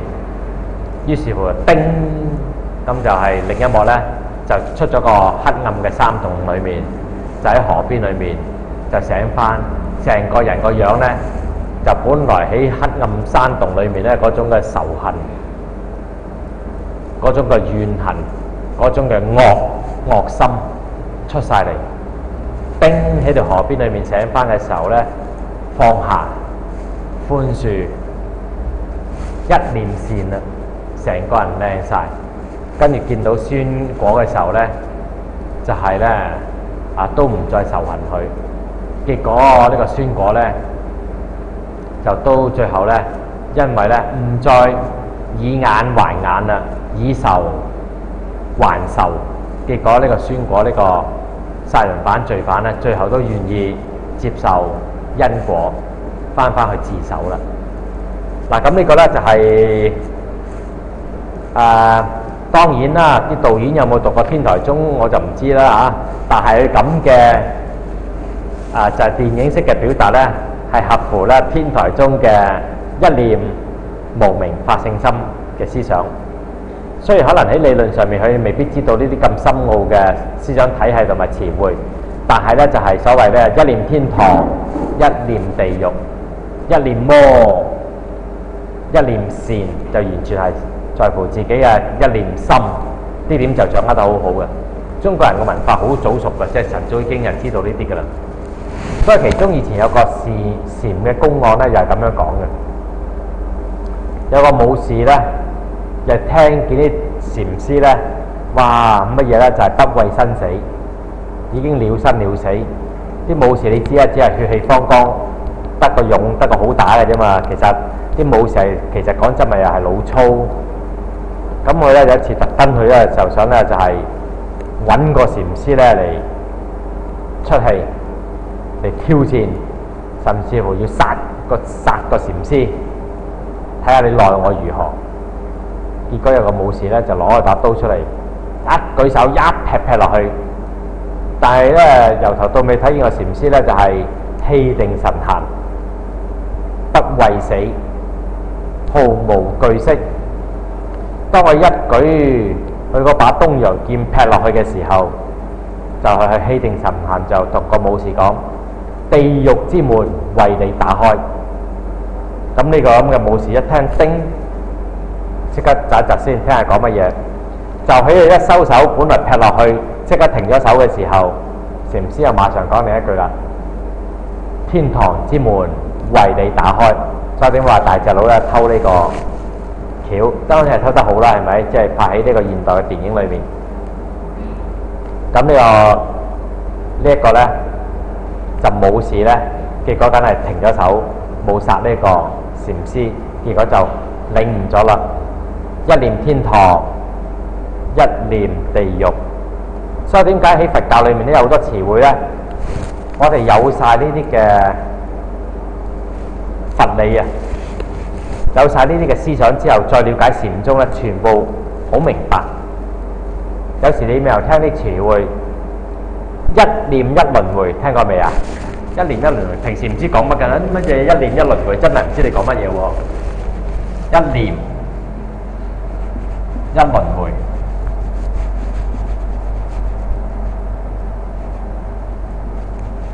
於是乎，叮，咁就係另一幕咧，就出咗個黑暗嘅山洞裏面，就喺河邊裏面就醒翻，成個人個樣咧，就本來喺黑暗山洞裏面咧嗰種嘅仇恨，嗰種嘅怨恨，嗰種嘅惡心出晒嚟。叮，喺條河邊裏面醒翻嘅時候咧，放下寬恕，一念善啦，成個人靚晒。跟住見到酸果嘅時候咧，就係咧都唔再仇恨佢。結果呢個酸果咧，就到最後咧，因為咧唔再以眼還眼啦，以仇還仇。結果呢個酸果呢個殺人犯罪犯咧，最後都願意接受因果，翻去自首啦。嗱，咁呢個咧就係當然啦，啲導演有冇讀過天台宗我就唔知啦嚇。但係佢咁嘅就係電影式嘅表達咧，係合乎咧天台宗嘅一念無明法性心嘅思想。雖然可能喺理論上面佢未必知道呢啲咁深奧嘅思想體系同埋詞彙，但係咧就係所謂咧一念天堂，一念地獄，一念魔，一念善，就完全係在乎自己嘅一念心。呢點就掌握得好好嘅。中國人嘅文化好早熟嘅，即係晨早已經人知道呢啲㗎啦。所以其中以前有個禪嘅公案咧，又係咁樣講嘅。有個武士咧，又聽見啲禪師咧，哇乜嘢咧就係不畏生死，已經了生了死。啲武士你知啊，只係血氣方剛，得個勇得個好打嘅啫嘛。其實啲武士其實講真咪又係老粗。咁佢咧有一次特登去咧，就想咧就係揾個禪師咧嚟出氣，嚟挑戰，甚至乎要殺個禪師，睇下你奈我如何。結果有個武士咧就攞一把刀出嚟，一舉手一劈落去，但係咧由頭到尾睇見個禪師咧就係氣定神閒，不畏死，毫無懼色。當我一舉佢嗰把東洋劍劈落去嘅時候，就係去氣定神閒，就同個武士講：地獄之門為你打開。咁呢個咁嘅武士一聽，叮，即刻窒一窒先，聽下講乜嘢。就喺佢一收手，本來劈落去，即刻停咗手嘅時候，禪師又馬上講另一句啦：天堂之門為你打開。所以點話大隻佬咧偷呢個橋，當然係偷得好啦，係咪？即係拍喺呢個現代嘅電影裏面。咁呢一個咧就武士咧，結果梗係停咗手，冇殺呢個禪師，結果就領悟咗啦。一念天堂，一念地獄。所以點解喺佛教裏面咧有好多詞彙咧？我哋有晒呢啲嘅佛理啊！有晒呢啲嘅思想之後，再了解禪宗咧，全部好明白。有時你咪又聽啲詞彙，一念一輪迴，聽過未啊？一念一輪迴，平時唔知講乜㗎啦，乜嘢一念一輪迴，真係唔知你講乜嘢喎。一念一輪迴，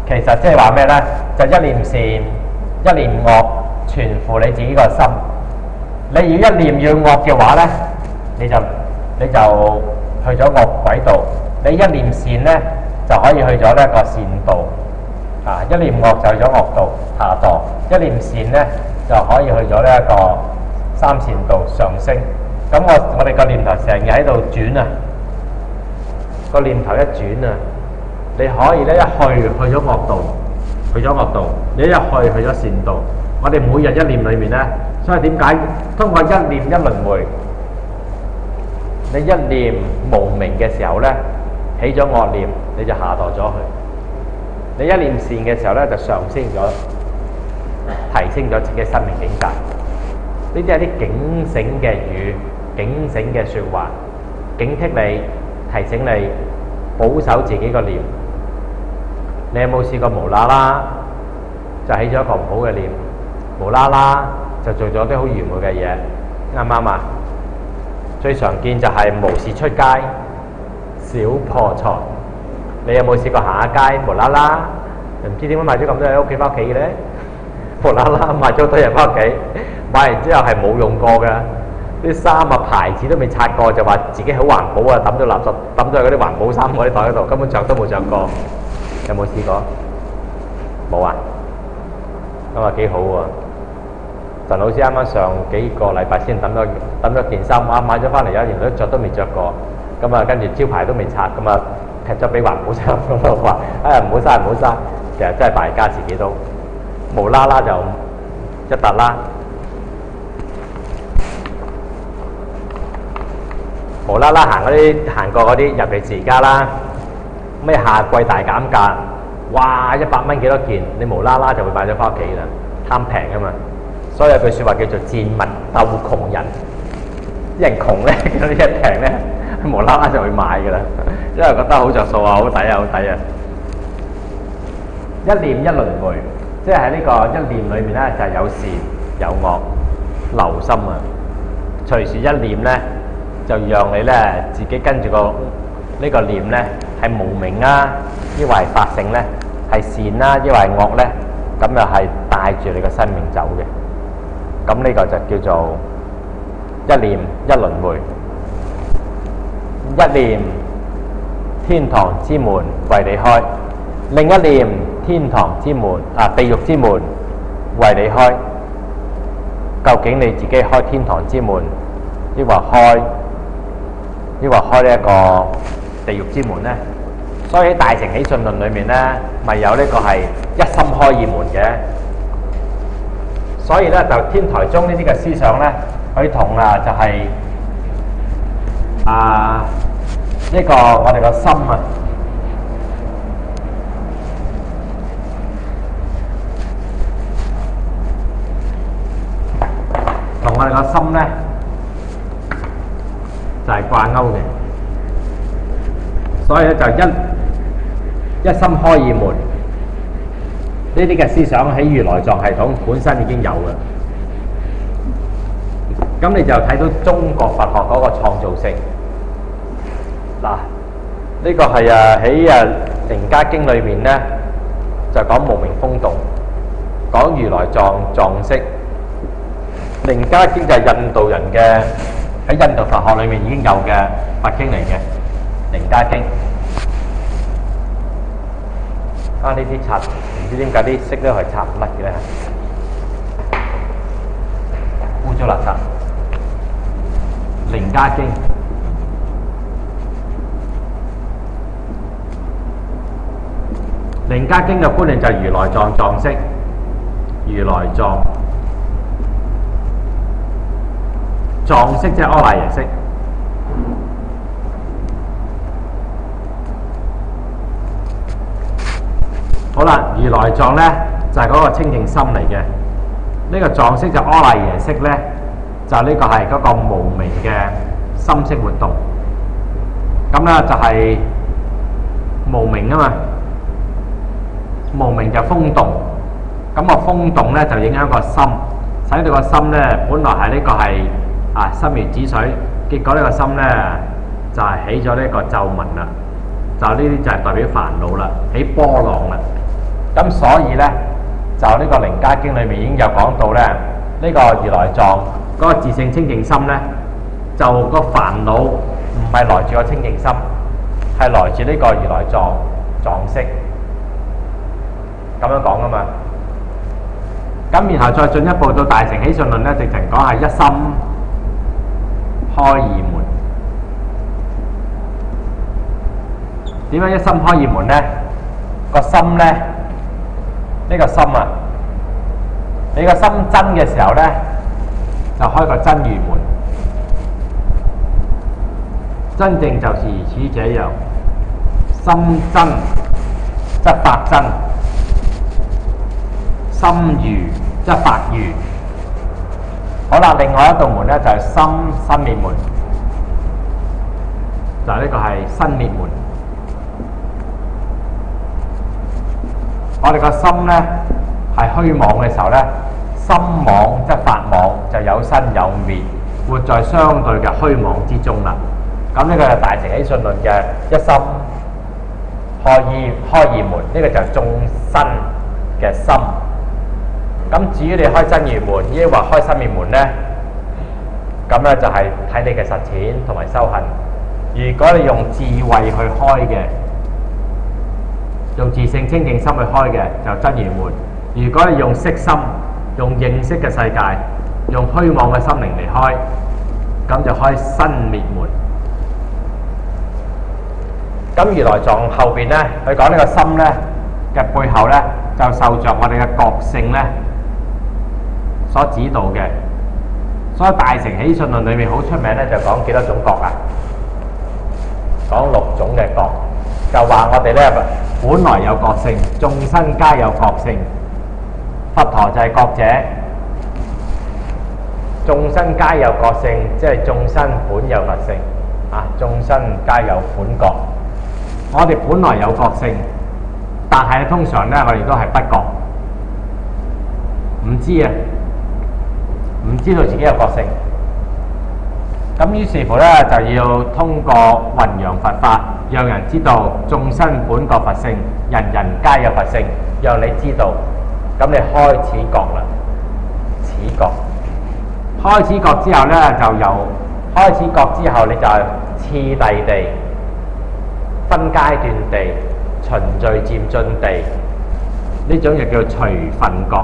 其實即係話咩咧？就一念善，一念惡，全乎你自己個心。你要一念要惡嘅話咧，你就去咗惡軌道；你一念善咧，就可以去咗呢一個善道。啊，一念惡就去咗惡道下墮；一念善咧，就可以去咗呢一個三善道上升。咁我哋個念頭成日喺度轉啊，個念頭一轉啊，你可以咧一去咗惡道，去咗惡道；你一去咗善道。我哋每日一念裏面咧，所以點解通過一念一輪迴？你一念無明嘅時候咧，起咗惡念，你就下墮咗去；你一念善嘅時候咧，就上升咗，提升咗自己生命境界。呢啲係啲警醒嘅語、警醒嘅説話，警惕你、提醒你保守自己個念。你有冇試過無啦啦就起咗一個唔好嘅念，無啦啦就做咗啲好愚昧嘅嘢，啱唔啱啊？最常見就係無事出街小破財。你有冇試過行下街無啦啦，唔知點解買咗咁多嘢喺屋企翻屋企嘅咧？無啦啦買咗好多嘢翻屋企，買完之後係冇用過嘅，啲衫啊牌子都未擦過，就話自己好環保啊，抌咗垃圾，抌咗喺嗰啲環保衫嗰啲袋嗰度，根本着都冇着過。有冇試過？冇啊？咁啊幾好喎！陳老師啱啱上幾個禮拜先抌咗件衫，買咗翻嚟有一年都着都未着過，咁啊跟住招牌都未拆，咁啊劈咗俾環保衫嗰度話：哎呀唔好嘥唔好嘥！其實真係敗家，自己都無啦啦就一笪啦，無啦啦行過嗰啲，尤其是而家啦，咩夏季大減價，哇100蚊幾多件，你無啦啦就會買咗翻屋企啦，貪平啊嘛！所以有句説話叫做賤民鬥窮人，啲人窮咧，見到一平咧，無啦啦就會買噶啦，因為覺得好着數啊，好抵啊，好抵啊！一念一輪迴，即係喺呢個一念裏面咧，就係有善有惡，留心啊！隨時一念咧，就讓你咧自己跟住呢個念咧係無明啊，抑或係法性咧，係善啦，抑或係惡咧，咁又係帶住你個生命走嘅。咁呢個就叫做一念一輪迴。一念天堂之門為你開，另一念天堂之門地獄之門為你開。究竟你自己開天堂之門，抑或開呢一個地獄之門呢？所以喺《大乘起信論》裏面呢，咪有呢個係一心開二門嘅。所以咧，就天台宗呢啲嘅思想咧，佢同就係呢個我哋個心啊，同我哋個心咧就係掛鈎嘅。所以咧就一心開二門。呢啲嘅思想喺如來藏系統本身已經有嘅，咁你就睇到中國佛學嗰個創造性。嗱，呢個係喺《楞伽經》裏面咧，就講無明風動，講如來藏藏識。《楞伽經》就係印度人嘅，喺印度佛學裏面已經有嘅佛經嚟嘅，《楞伽經》。呢啲插唔知點解啲色咧係插唔甩嘅咧，污糟垃圾。《楞伽經》《楞伽經》嘅觀念就係如來藏藏識，如來藏藏識即係阿賴耶識。好啦，如來藏咧就係嗰個清淨心嚟嘅，呢個藏識就阿賴耶識咧，就呢個係嗰個無明嘅心識活動。咁咧就係無明啊嘛，無明就風動，咁個風動咧就影響個心，使到個心咧本來係呢個係心如止水，結果呢個心咧就係起咗呢個皺紋啦，就呢啲就係代表煩惱啦，起波浪啦。咁所以咧就呢個《楞伽經》裏面已經有講到咧，呢個如來藏嗰個自性清淨心咧，就個煩惱唔係來自個清淨心，係來自呢個如來藏藏識，咁樣講噶嘛。咁然後再進一步到大乘喜訊論咧，直情講係一心開二門。點樣一心開二門咧？個心咧，呢個心啊，你個心真嘅時候咧，就開個真如門。真正就是如此這樣，心真則法真，心如則法如。好啦，另外一道門咧就係心生滅門，就係呢個係生滅門。我哋個心咧係虛妄嘅時候咧，心妄則法妄，就有生有滅，活在相對嘅虛妄之中啦。咁呢個係大乘喜訊論嘅一心開二門，呢個就係眾生嘅心。咁至於你開真如門，抑或開生滅門咧，咁咧就係睇你嘅實踐同埋修行。如果你用智慧去開嘅，用自性清淨心去開嘅，就真如門；如果你用色心，用認識嘅世界，用虛妄嘅心靈嚟開，咁就開生滅門。咁如來藏後邊咧，佢講呢個心咧嘅背後咧，就受着我哋嘅覺性咧所指導嘅。所以大乘喜訊論裏面好出名咧，就講幾多種覺啊？講6種嘅覺，就話我哋咧本來有覺性，眾生皆有覺性。佛陀就係覺者，眾生皆有覺性，即係眾生本有佛性啊！眾生皆有本覺。我哋本來有覺性，但係通常咧，我哋都係不覺，唔知啊，唔知道自己有覺性。咁於是乎咧，就要通過弘揚佛法，讓人知道眾生本覺佛性，人人皆有佛性，讓你知道，咁你開始覺啦，始覺。開始覺之後咧，就由開始覺之後，你就係次第地、分階段地、循序漸進地，呢種就叫隨分覺，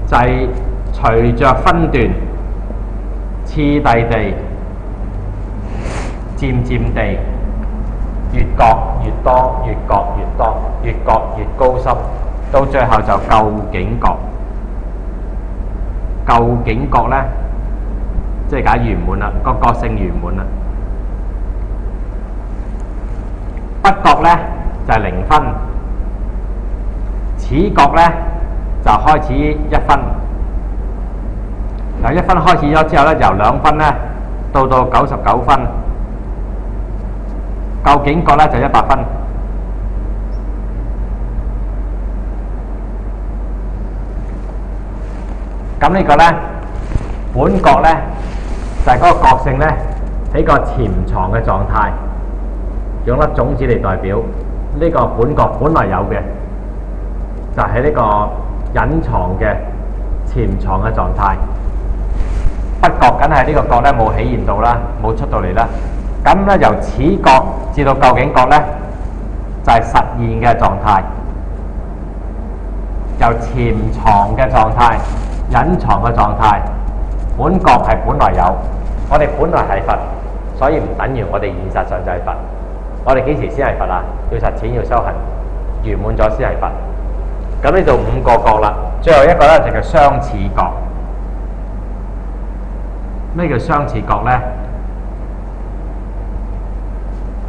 就係隨着分段、次第地、漸漸地，越覺越多，越覺越多，越覺越高深，到最後就究竟覺。究竟覺咧，即係解圓滿啦，個覺性圓滿啦。不覺咧就係0分，此覺咧就開始1分。由1分開始咗之後咧，由2分咧到99分。究竟覺咧就100分。咁呢個咧，本覺咧就係嗰個覺性咧喺個潛藏嘅狀態，用粒種子嚟代表呢個本覺本來有嘅，就係呢個隱藏嘅潛藏嘅狀態。不覺梗係呢個覺咧冇起現到啦，冇出到嚟啦。咁咧由此覺至到究竟覺咧，就係實現嘅狀態，由潛藏嘅狀態。隱藏嘅狀態，本覺係本來有，我哋本來係佛，所以唔等於我哋現實上就係佛。我哋幾時先係佛啊？要實踐，要修行，圓滿咗先係佛。咁呢度5個覺啦，最後一個咧就叫相似覺。咩叫相似覺咧？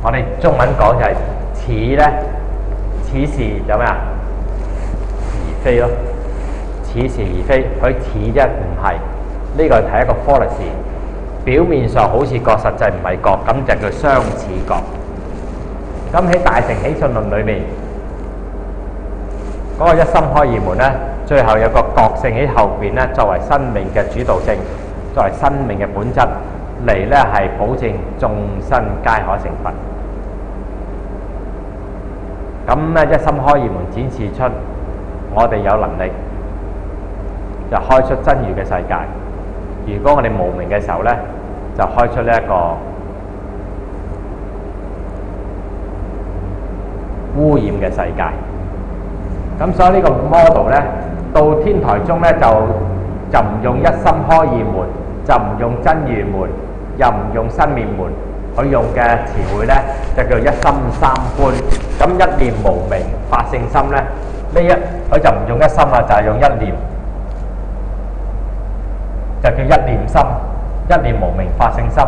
我哋中文講就係似咧，似是有咩啊？而非咯。似是而非，佢似啫，唔係。呢個係一個 fallacy，表面上好似覺，實際唔係覺，咁就叫相似覺。咁喺大乘起信論裏面，嗰個一心開二門咧，最後有個覺性喺後邊咧，作為生命嘅主導性，作為生命嘅本質嚟咧，係保證眾生皆可成佛。咁咧，一心開二門展示出我哋有能力就開出真如嘅世界。如果我哋無明嘅時候咧，就開出呢一個污染嘅世界。咁所以呢個 model 咧，到天台宗咧就唔用一心開二門，就唔用真如門，又唔用生滅門，佢用嘅詞彙咧就叫一心三觀。咁一念無明法性心咧，佢就唔用一心啦，就係用一念，就叫一念心，一念無明法性心。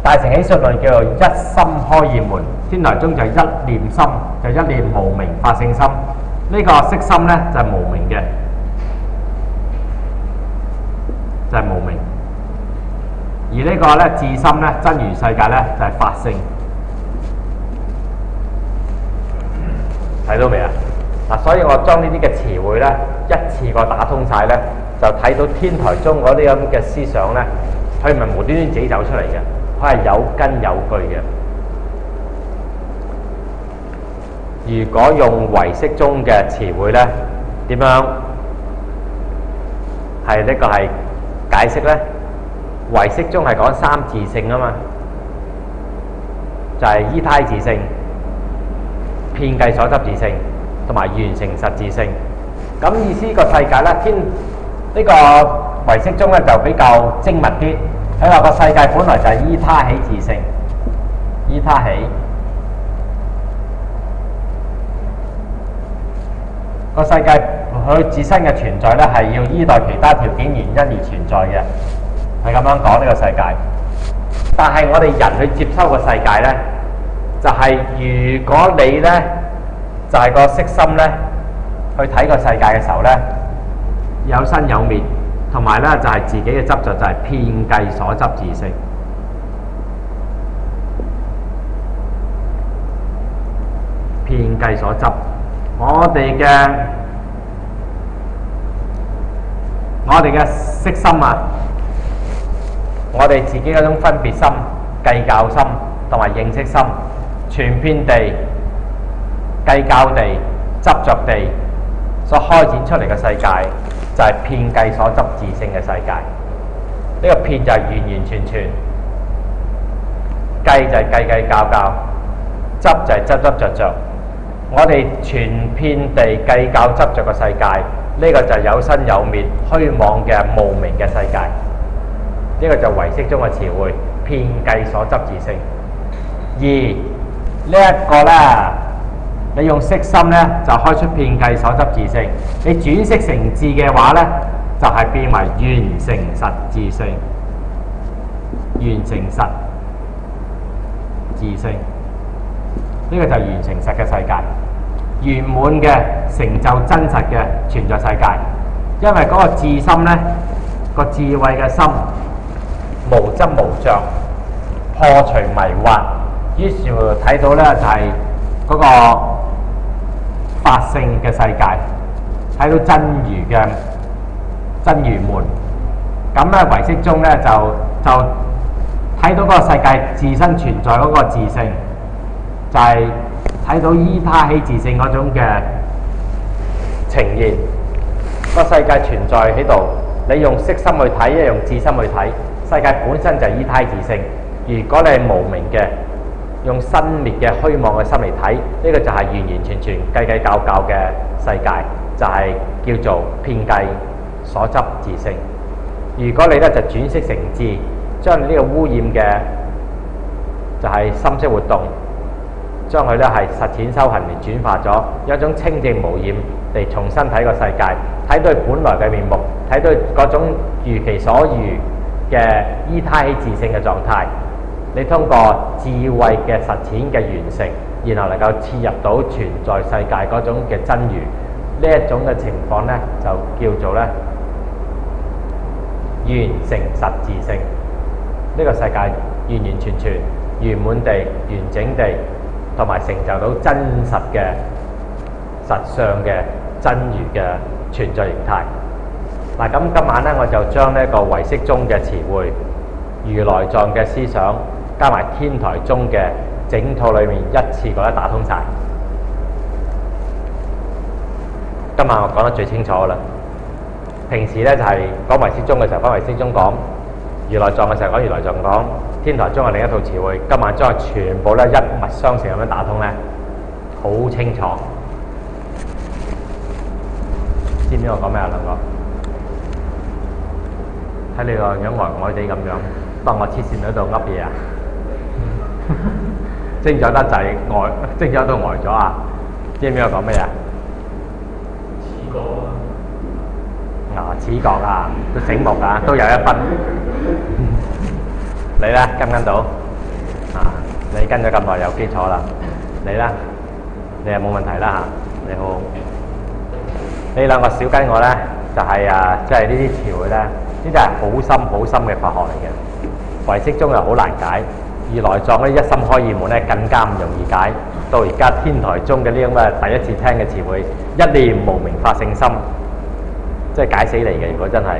大乘起信論叫做一心開二門，天台宗就一念心，就一念無明法性心。呢個色心咧就係無明嘅，就係無明。而呢個咧自心咧真如世界咧就係法性。睇到未啊？嗱，所以我將呢啲嘅詞彙咧一次過打通晒咧，就睇到天台宗嗰啲咁嘅思想咧，佢唔係無端端自己走出嚟嘅，佢係有根有據嘅。如果用唯識宗嘅詞彙咧，點樣係呢個係解釋咧？唯識宗係講三自性啊嘛，就係依胎自性、遍計所執自性同埋緣成實自性。咁意思個世界咧，呢個唯識宗咧就比較精密啲。佢話個世界本來就係依他起自性，依他起個世界，佢自身嘅存在咧係要依賴其他條件原因而存在嘅，係咁樣講呢個世界。但係我哋人去接收個世界咧，就係如果你咧就係個色心咧去睇個世界嘅時候咧，有生有滅，同埋咧就係自己嘅執着，就係遍計所執自性。遍計所執，我哋嘅色心啊，我哋自己嗰種分別心、計較心同埋認識心，全遍地計較地執着地所開展出嚟嘅世界，就係遍計所執自性嘅世界。呢個遍就係完完全全，計就係計計較較，執就係執執着着。我哋全遍地計較執着嘅世界，呢個就係有生有滅、虛妄嘅無明嘅世界。呢個就係唯識中嘅詞彙，遍計所執自性。而呢一個咧，你用色心咧就開出遍計所執自性。你轉色成智嘅話咧，就係變為緣成實自性。緣成實自性，呢個就係緣成實嘅世界，圓滿嘅成就真實嘅存在世界。因為嗰個自心咧，個智慧嘅心無執無着，破除迷惑，於是乎睇到咧就係嗰個法性嘅世界，睇到真如嘅真如門。咁咧唯識中咧就睇到嗰個世界自身存在嗰個自性，就係睇到依他起自性嗰種嘅呈現。個世界存在喺度，你用色心去睇，一用智心去睇，世界本身就係依他自性。如果你係無明嘅，用生滅嘅虛妄嘅心嚟睇，呢個就係完完全全計計較較嘅世界，就係叫做遍計所執自性。如果你咧就轉色成智，將呢個污染嘅就係心識活動，將佢咧係實踐修行嚟轉化咗，有一種清淨無染地重新睇個世界，睇到佢本來嘅面目，睇到嗰種如其所如嘅依他起自性嘅狀態。你通過智慧嘅實踐嘅完成，然後能夠切入到存在世界嗰種嘅真如，呢一種嘅情況咧就叫做咧完成實自性。呢個世界完完全全圓滿地、完整地，同埋成就到真實嘅實相嘅真如嘅存在形態。嗱，咁今晚咧，我就將呢個唯識宗嘅詞彙、如來藏嘅思想，加埋天台宗嘅整套裏面一次過打通晒。今晚我講得最清楚啦。平時咧就係講唯識宗嘅時候講唯識宗，講如來藏嘅時候講如來藏，講天台宗係另一套詞彙。今晚將全部咧一脈相承咁樣打通咧，好清楚。知唔知我講咩啊，兩個？睇你個樣呆地咁樣，當我黐線喺度噏嘢啊！精咗得滯呆，精咗到呆咗啊！知唔知我講咩啊？齒角啊！齒角啊，都醒目啊，都有一分。你咧跟唔跟到？啊，你跟咗咁耐有基礎啦。你咧，你又冇問題啦嚇。你好。呢兩個小跟我咧，就係即係呢啲詞彙咧，呢啲係好深好深嘅法學嚟嘅。唯識宗又好難解，如來藏嗰啲一心開二門咧更加唔容易解。到而家天台宗嘅呢咁嘅第一次聽嘅詞彙，一念無明法性心，即係解死嚟嘅。如果真係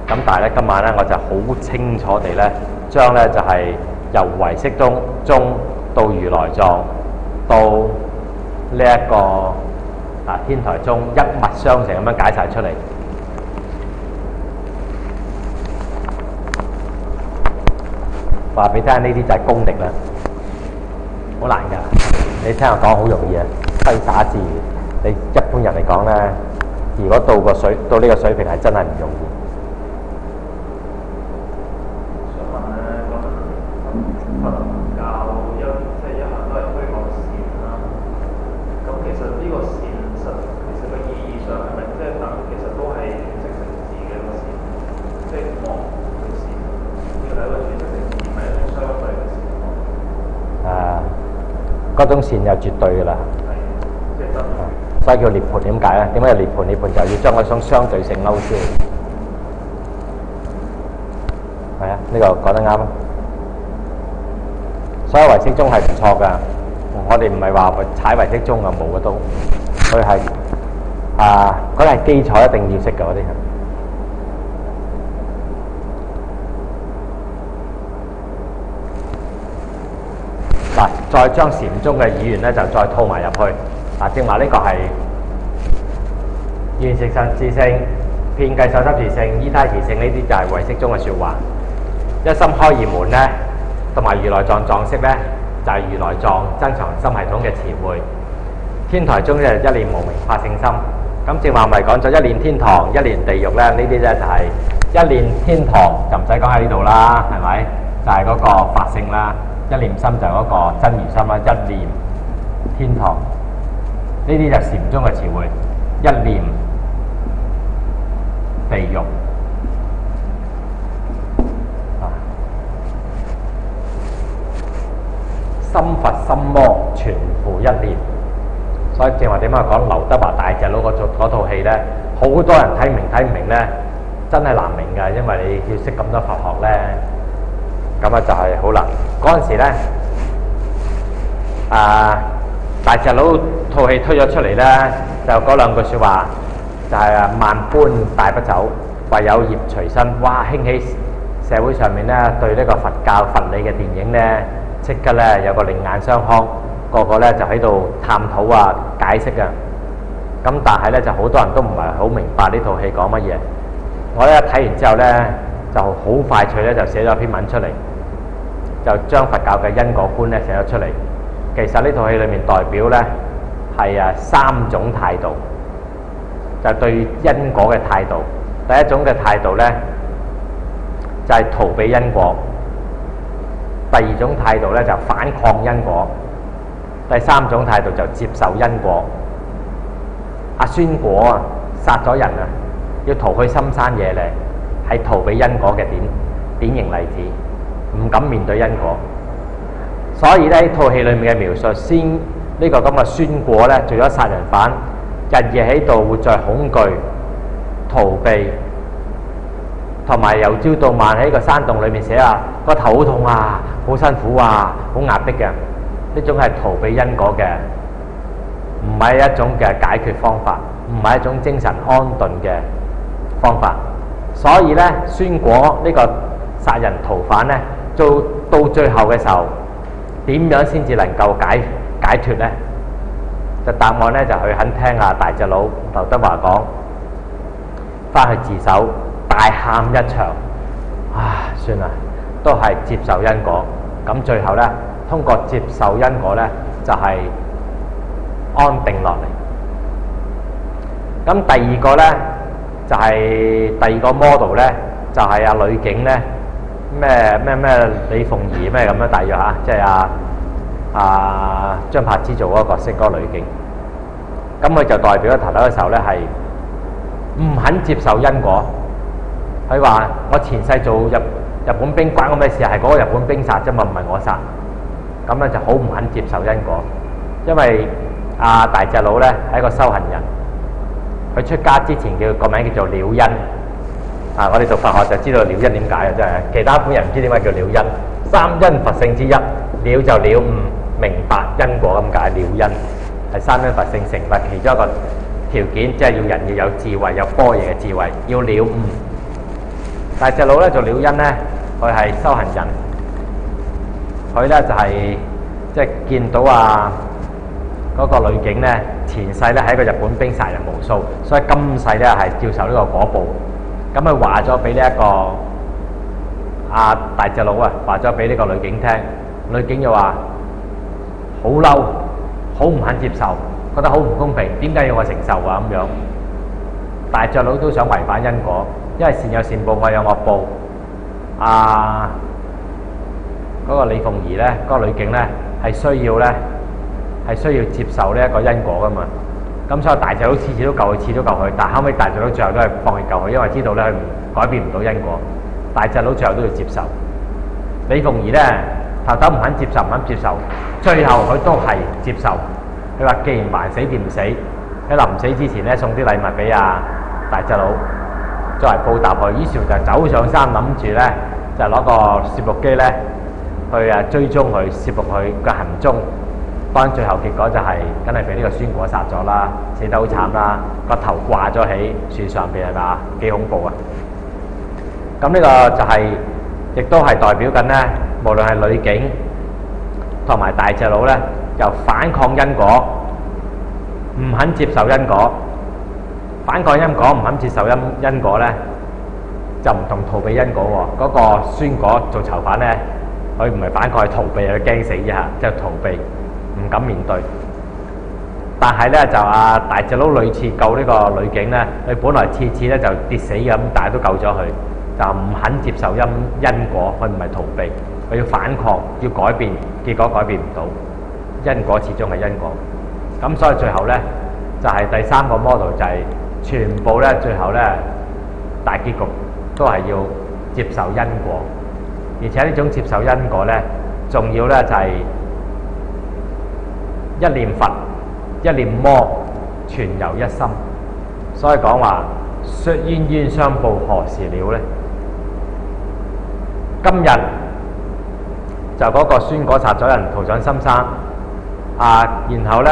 咁，但係咧今晚咧我就好清楚地咧，將咧就係由唯識宗到如來藏到呢一個天台宗一脈相承咁樣解晒出嚟。話俾你聽，呢啲就係功力啦，好難㗎。你聽我講好容易啊，揮灑自如。你一般人嚟講咧，如果到呢個水平係真係唔容易。想問咧，咁佛教即係一向都係推廣善啦。咁其實呢個善其實個意義上係咪即係等其實都係轉識成智嘅一個善，即係望嘅善，呢個係一個轉識成智，唔係一種相對嘅善。嗰種善就絕對㗎啦。係，即係真。所以叫涅槃，點解咧？點解叫涅槃？涅槃就係要將嗰種相對性勾銷。係啊，呢個講得啱啊！所有唯識宗係唔錯㗎，我哋唔係話踩唯識宗啊，冇嘅都，佢係嗰啲係基礎，一定要識嘅嗰啲係。嗱，再將禪宗嘅語言咧，就再套埋入去。正話呢個係完成實自性、遍計受執自性、依他自性，呢啲就係唯識宗嘅説話。一心開二門咧，同埋如來藏藏識咧，就係如來藏增強心系統嘅詞彙。天台宗咧，一念無明法性心。咁正話咪講咗一念天堂、一念地獄咧，呢啲咧就係一念天堂就唔使講喺呢度啦，係咪？就係嗰個法性啦。一念心就係嗰個真如心啦，一念天堂。呢啲就禪宗嘅詞彙，一念地獄心佛心魔全乎一念。所以正話點解講劉德華大隻佬嗰套戲咧，好多人睇唔明咧，真係難明㗎，因為你要識咁多佛學咧，咁就係好難。嗰陣時咧，大隻佬套戲推咗出嚟咧，就嗰兩句説話，就係萬般帶不走，唯有業隨身。哇！興起社會上面咧對呢個佛教佛理嘅電影咧，即刻咧有個另眼相看，個個咧就喺度探討解釋啊。咁但係咧就好多人都唔係好明白呢套戲講乜嘢。我咧睇完之後咧，就好快脆咧就寫咗篇文出嚟，就將佛教嘅因果觀咧寫咗出嚟。其實呢套戲裏面代表咧係三種態度，就對因果嘅態度。第一種嘅態度咧就係逃避因果，第二種態度咧就反抗因果，第三種態度就接受因果。阿孫果殺咗人要逃去深山野嶺，係逃避因果嘅典型例子，唔敢面對因果。所以咧，套戲裏面嘅描述，先呢個咁嘅孫果咧，做咗殺人犯，日夜喺度活在恐懼、逃避同埋由朝到晚喺個山洞裏面寫啊，個頭好痛啊，好辛苦啊，好壓迫嘅，呢種係逃避因果嘅，唔係一種嘅解決方法，唔係一種精神安頓嘅方法。所以咧，孫果呢個殺人逃犯咧，做到最後嘅時候，點樣先至能夠解脫咧？就答案咧就佢肯聽啊大隻佬劉德華講，翻去自首，大喊一場，算啦，都係接受因果。咁最後咧，通過接受因果咧，就係安定落嚟。咁第二個咧，就係第二個 model 咧，就係阿女警咧，咩李鳳儀咩咁樣大約嚇，即係張柏芝做嗰個角色嗰個女警。咁佢就代表咗頭頭嘅時候咧，係唔肯接受因果。佢話：我前世做日本兵關我咩事啊？係嗰個日本兵殺啫嘛，唔係我殺。咁咧就好唔肯接受因果，因為大隻佬咧係一個修行人。佢出家之前叫個名叫做了因。我哋讀佛學就知道了因點解嘅，真係其他本人唔知點解叫了因。三因佛性之一，了就了悟明白因果咁解，了因係三因佛性成佛其中一個條件，即係要人要有智慧，有般若嘅智慧，要了悟。大隻佬咧做了因咧，佢係修行人，佢咧就係即係見到嗰個女警咧，前世咧係一個日本兵殺人無數，所以今世咧係照受呢個果報。咁佢話咗俾呢一個大隻佬話咗俾呢個女警聽，女警又話好嬲，好唔肯接受，覺得好唔公平，點解要我承受咁樣？大隻佬都想違反因果，因為善有善報，惡有惡報。嗰個李鳳儀咧，嗰個女警咧係需要接受呢一個因果噶嘛。咁所以大隻佬次次都救佢，次次都救佢，但後尾大隻佬最後都係放棄救佢，因為知道咧佢改變唔到因果。大隻佬最後都要接受。李鳳儀咧頭頭唔肯接受，唔肯接受，最後佢都係接受。佢話：既然還死掂唔死，喺臨死之前咧送啲禮物俾大隻佬作為報答佢。於是就走上山，諗住咧就攞個攝錄機咧去追蹤佢，攝錄佢嘅行蹤。當然最後結果就係梗係俾呢個孫果殺咗啦，死得好慘啦，個頭掛咗喺樹上邊係咪？幾恐怖啊！咁呢個就係亦都係代表緊咧，無論係女警同埋大隻佬咧，由反抗因果，唔肯接受因果，反抗因果唔肯接受因果咧，就唔同逃避因果喎。嗰個孫果做囚犯咧，佢唔係反抗，係逃避，佢驚死啫嚇，即係逃避。唔敢面對，但係咧就大隻佬屢次救呢個女警咧，佢本來次次咧就跌死咁，但係都救咗佢，就唔肯接受因果，佢唔係逃避，佢要反抗，要改變，結果改變唔到，因果始終係因果。咁所以最後咧就係第三個 model 就係全部咧最後咧大結局都係要接受因果，而且呢種接受因果咧，仲要咧就係一念佛，一念魔，全由一心。所以講話說冤冤相報何時了呢？今日就嗰個孫果殺咗人，逃上深山然後呢，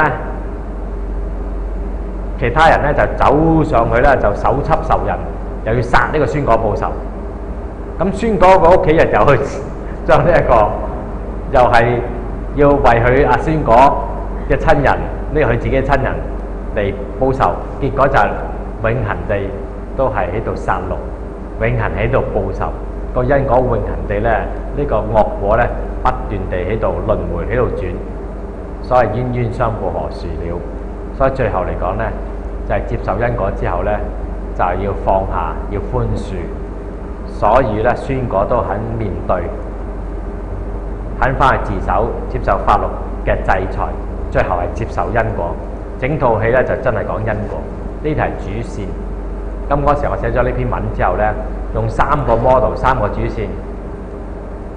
其他人呢就走上去呢，就搜緝仇人，又要殺呢個孫果報仇。咁孫果個屋企人又去將呢一個，又係要為佢孫果嘅親人，呢個佢自己嘅親人嚟報仇，結果就係永恆地都係喺度殺戮，永恆喺度報仇。個因果永恆地咧，呢個惡果咧不斷地喺度輪迴喺度轉，所謂冤冤相報何時了。所以最後嚟講咧，就係接受因果之後咧，就係要放下，要寬恕。所以咧，孫果都肯面對，肯翻去自首，接受法律嘅制裁。最後係接受因果，整套戲咧就真係講因果，呢條係主線。咁嗰時我寫咗呢篇文之後咧，用3個 model， 3個主線。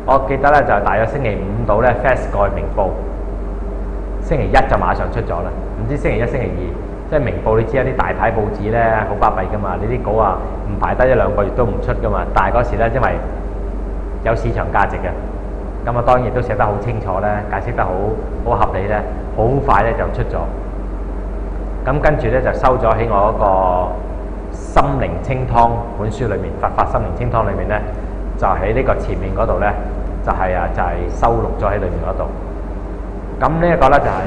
我記得咧就大約星期5到咧 Fast 過去明報，星期1就馬上出咗啦。唔知星期1、星期2，即係明報你知有啲大牌報紙咧好巴閉噶嘛，你啲稿啊唔排得1、2個月都唔出噶嘛。但係嗰時咧因為有市場價值嘅，咁啊當然都寫得好清楚咧，解釋得好合理咧，好快咧就出咗。咁跟住咧就收咗喺我嗰個心靈清湯本書裏面，佛法心靈清湯裏面咧，就喺呢個前面嗰度咧，就係收錄咗喺裏面嗰度。咁呢一個咧就係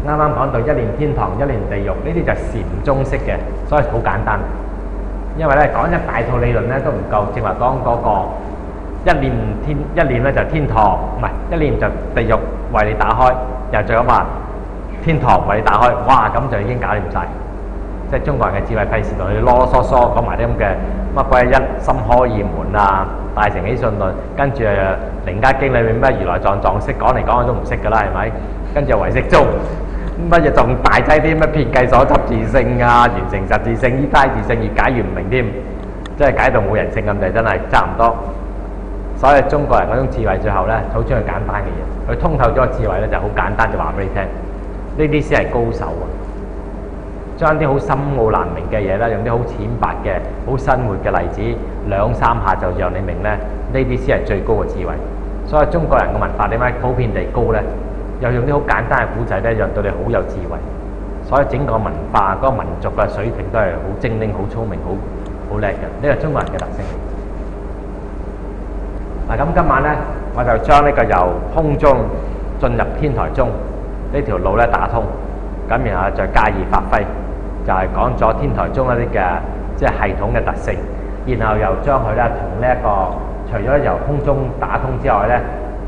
啱啱講到一念天堂一念地獄，呢啲就禪宗式嘅，所以好簡單。因為咧講一大套理論咧都唔夠，正話講嗰個一念咧就天堂，唔係一念就地獄為你打開，又再講話天堂為你打開，哇咁就已經搞掂晒。即係中國人嘅智慧，費事同你囉囉嗦嗦講埋啲咁嘅乜鬼一心開二門啊，大乘起信論，跟住楞伽經裏面咩如來藏藏識講嚟講去都唔識㗎啦，係咪？跟住唯識宗乜嘢仲大劑啲乜遍計所執自性啊，完成實自性依胎自性越解越唔明添，即係解到冇人性咁滯，真係差唔多。所以中國人嗰種智慧最後咧，好中意簡單嘅嘢，佢通透咗個智慧咧就好簡單就話俾你聽，呢啲先係高手啊！將啲好深奧難明嘅嘢咧，用啲好淺白嘅、好生活嘅例子2、3下就讓你明咧，呢啲先係最高嘅智慧。所以中國人嘅文化點解普遍地高咧？又用啲好簡單嘅古仔咧，讓到你好有智慧。所以整個文化嗰個民族嘅水平都係好精靈、好聰明、好叻嘅。呢個係中國人嘅特性。嗱，咁今晚咧，我就將呢個由空中進入天台中呢條路咧打通，咁然後再加以發揮，就係講咗天台中一啲嘅即係系統嘅特性，然後又將佢咧同呢一個除咗由空中打通之外咧，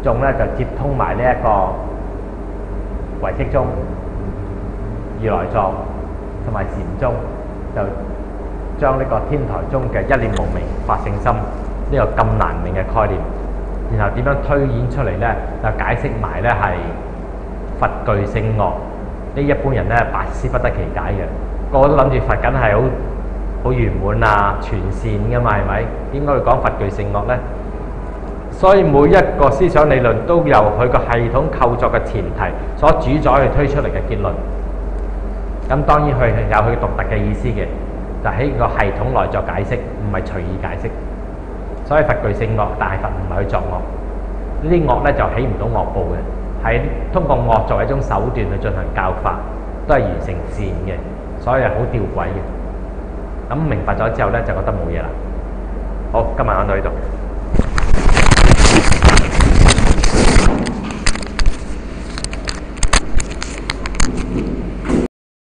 仲咧就接通埋呢一個唯識宗、如來藏同埋禪宗，就將呢個天台中嘅一念無明法性心呢個咁難明嘅概念，然後點樣推演出嚟咧，就解釋埋咧係佛具聖樂。呢一般人咧百思不得其解嘅，個個都諗住佛梗係好圓滿啊、全善噶嘛，係咪？點解會講佛具聖樂咧？所以每一個思想理論都由佢個系統構作嘅前提所主宰去推出嚟嘅結論。咁當然佢係有佢獨特嘅意思嘅，就喺個系統內作解釋，唔係隨意解釋。所以佛具聖樂，但係佛唔係去作惡，呢啲惡咧就起唔到惡報嘅。係通過惡作為一種手段去進行教法，都係完成善嘅，所以係好吊詭嘅。咁明白咗之後咧，就覺得冇嘢啦。好，今日講到呢度。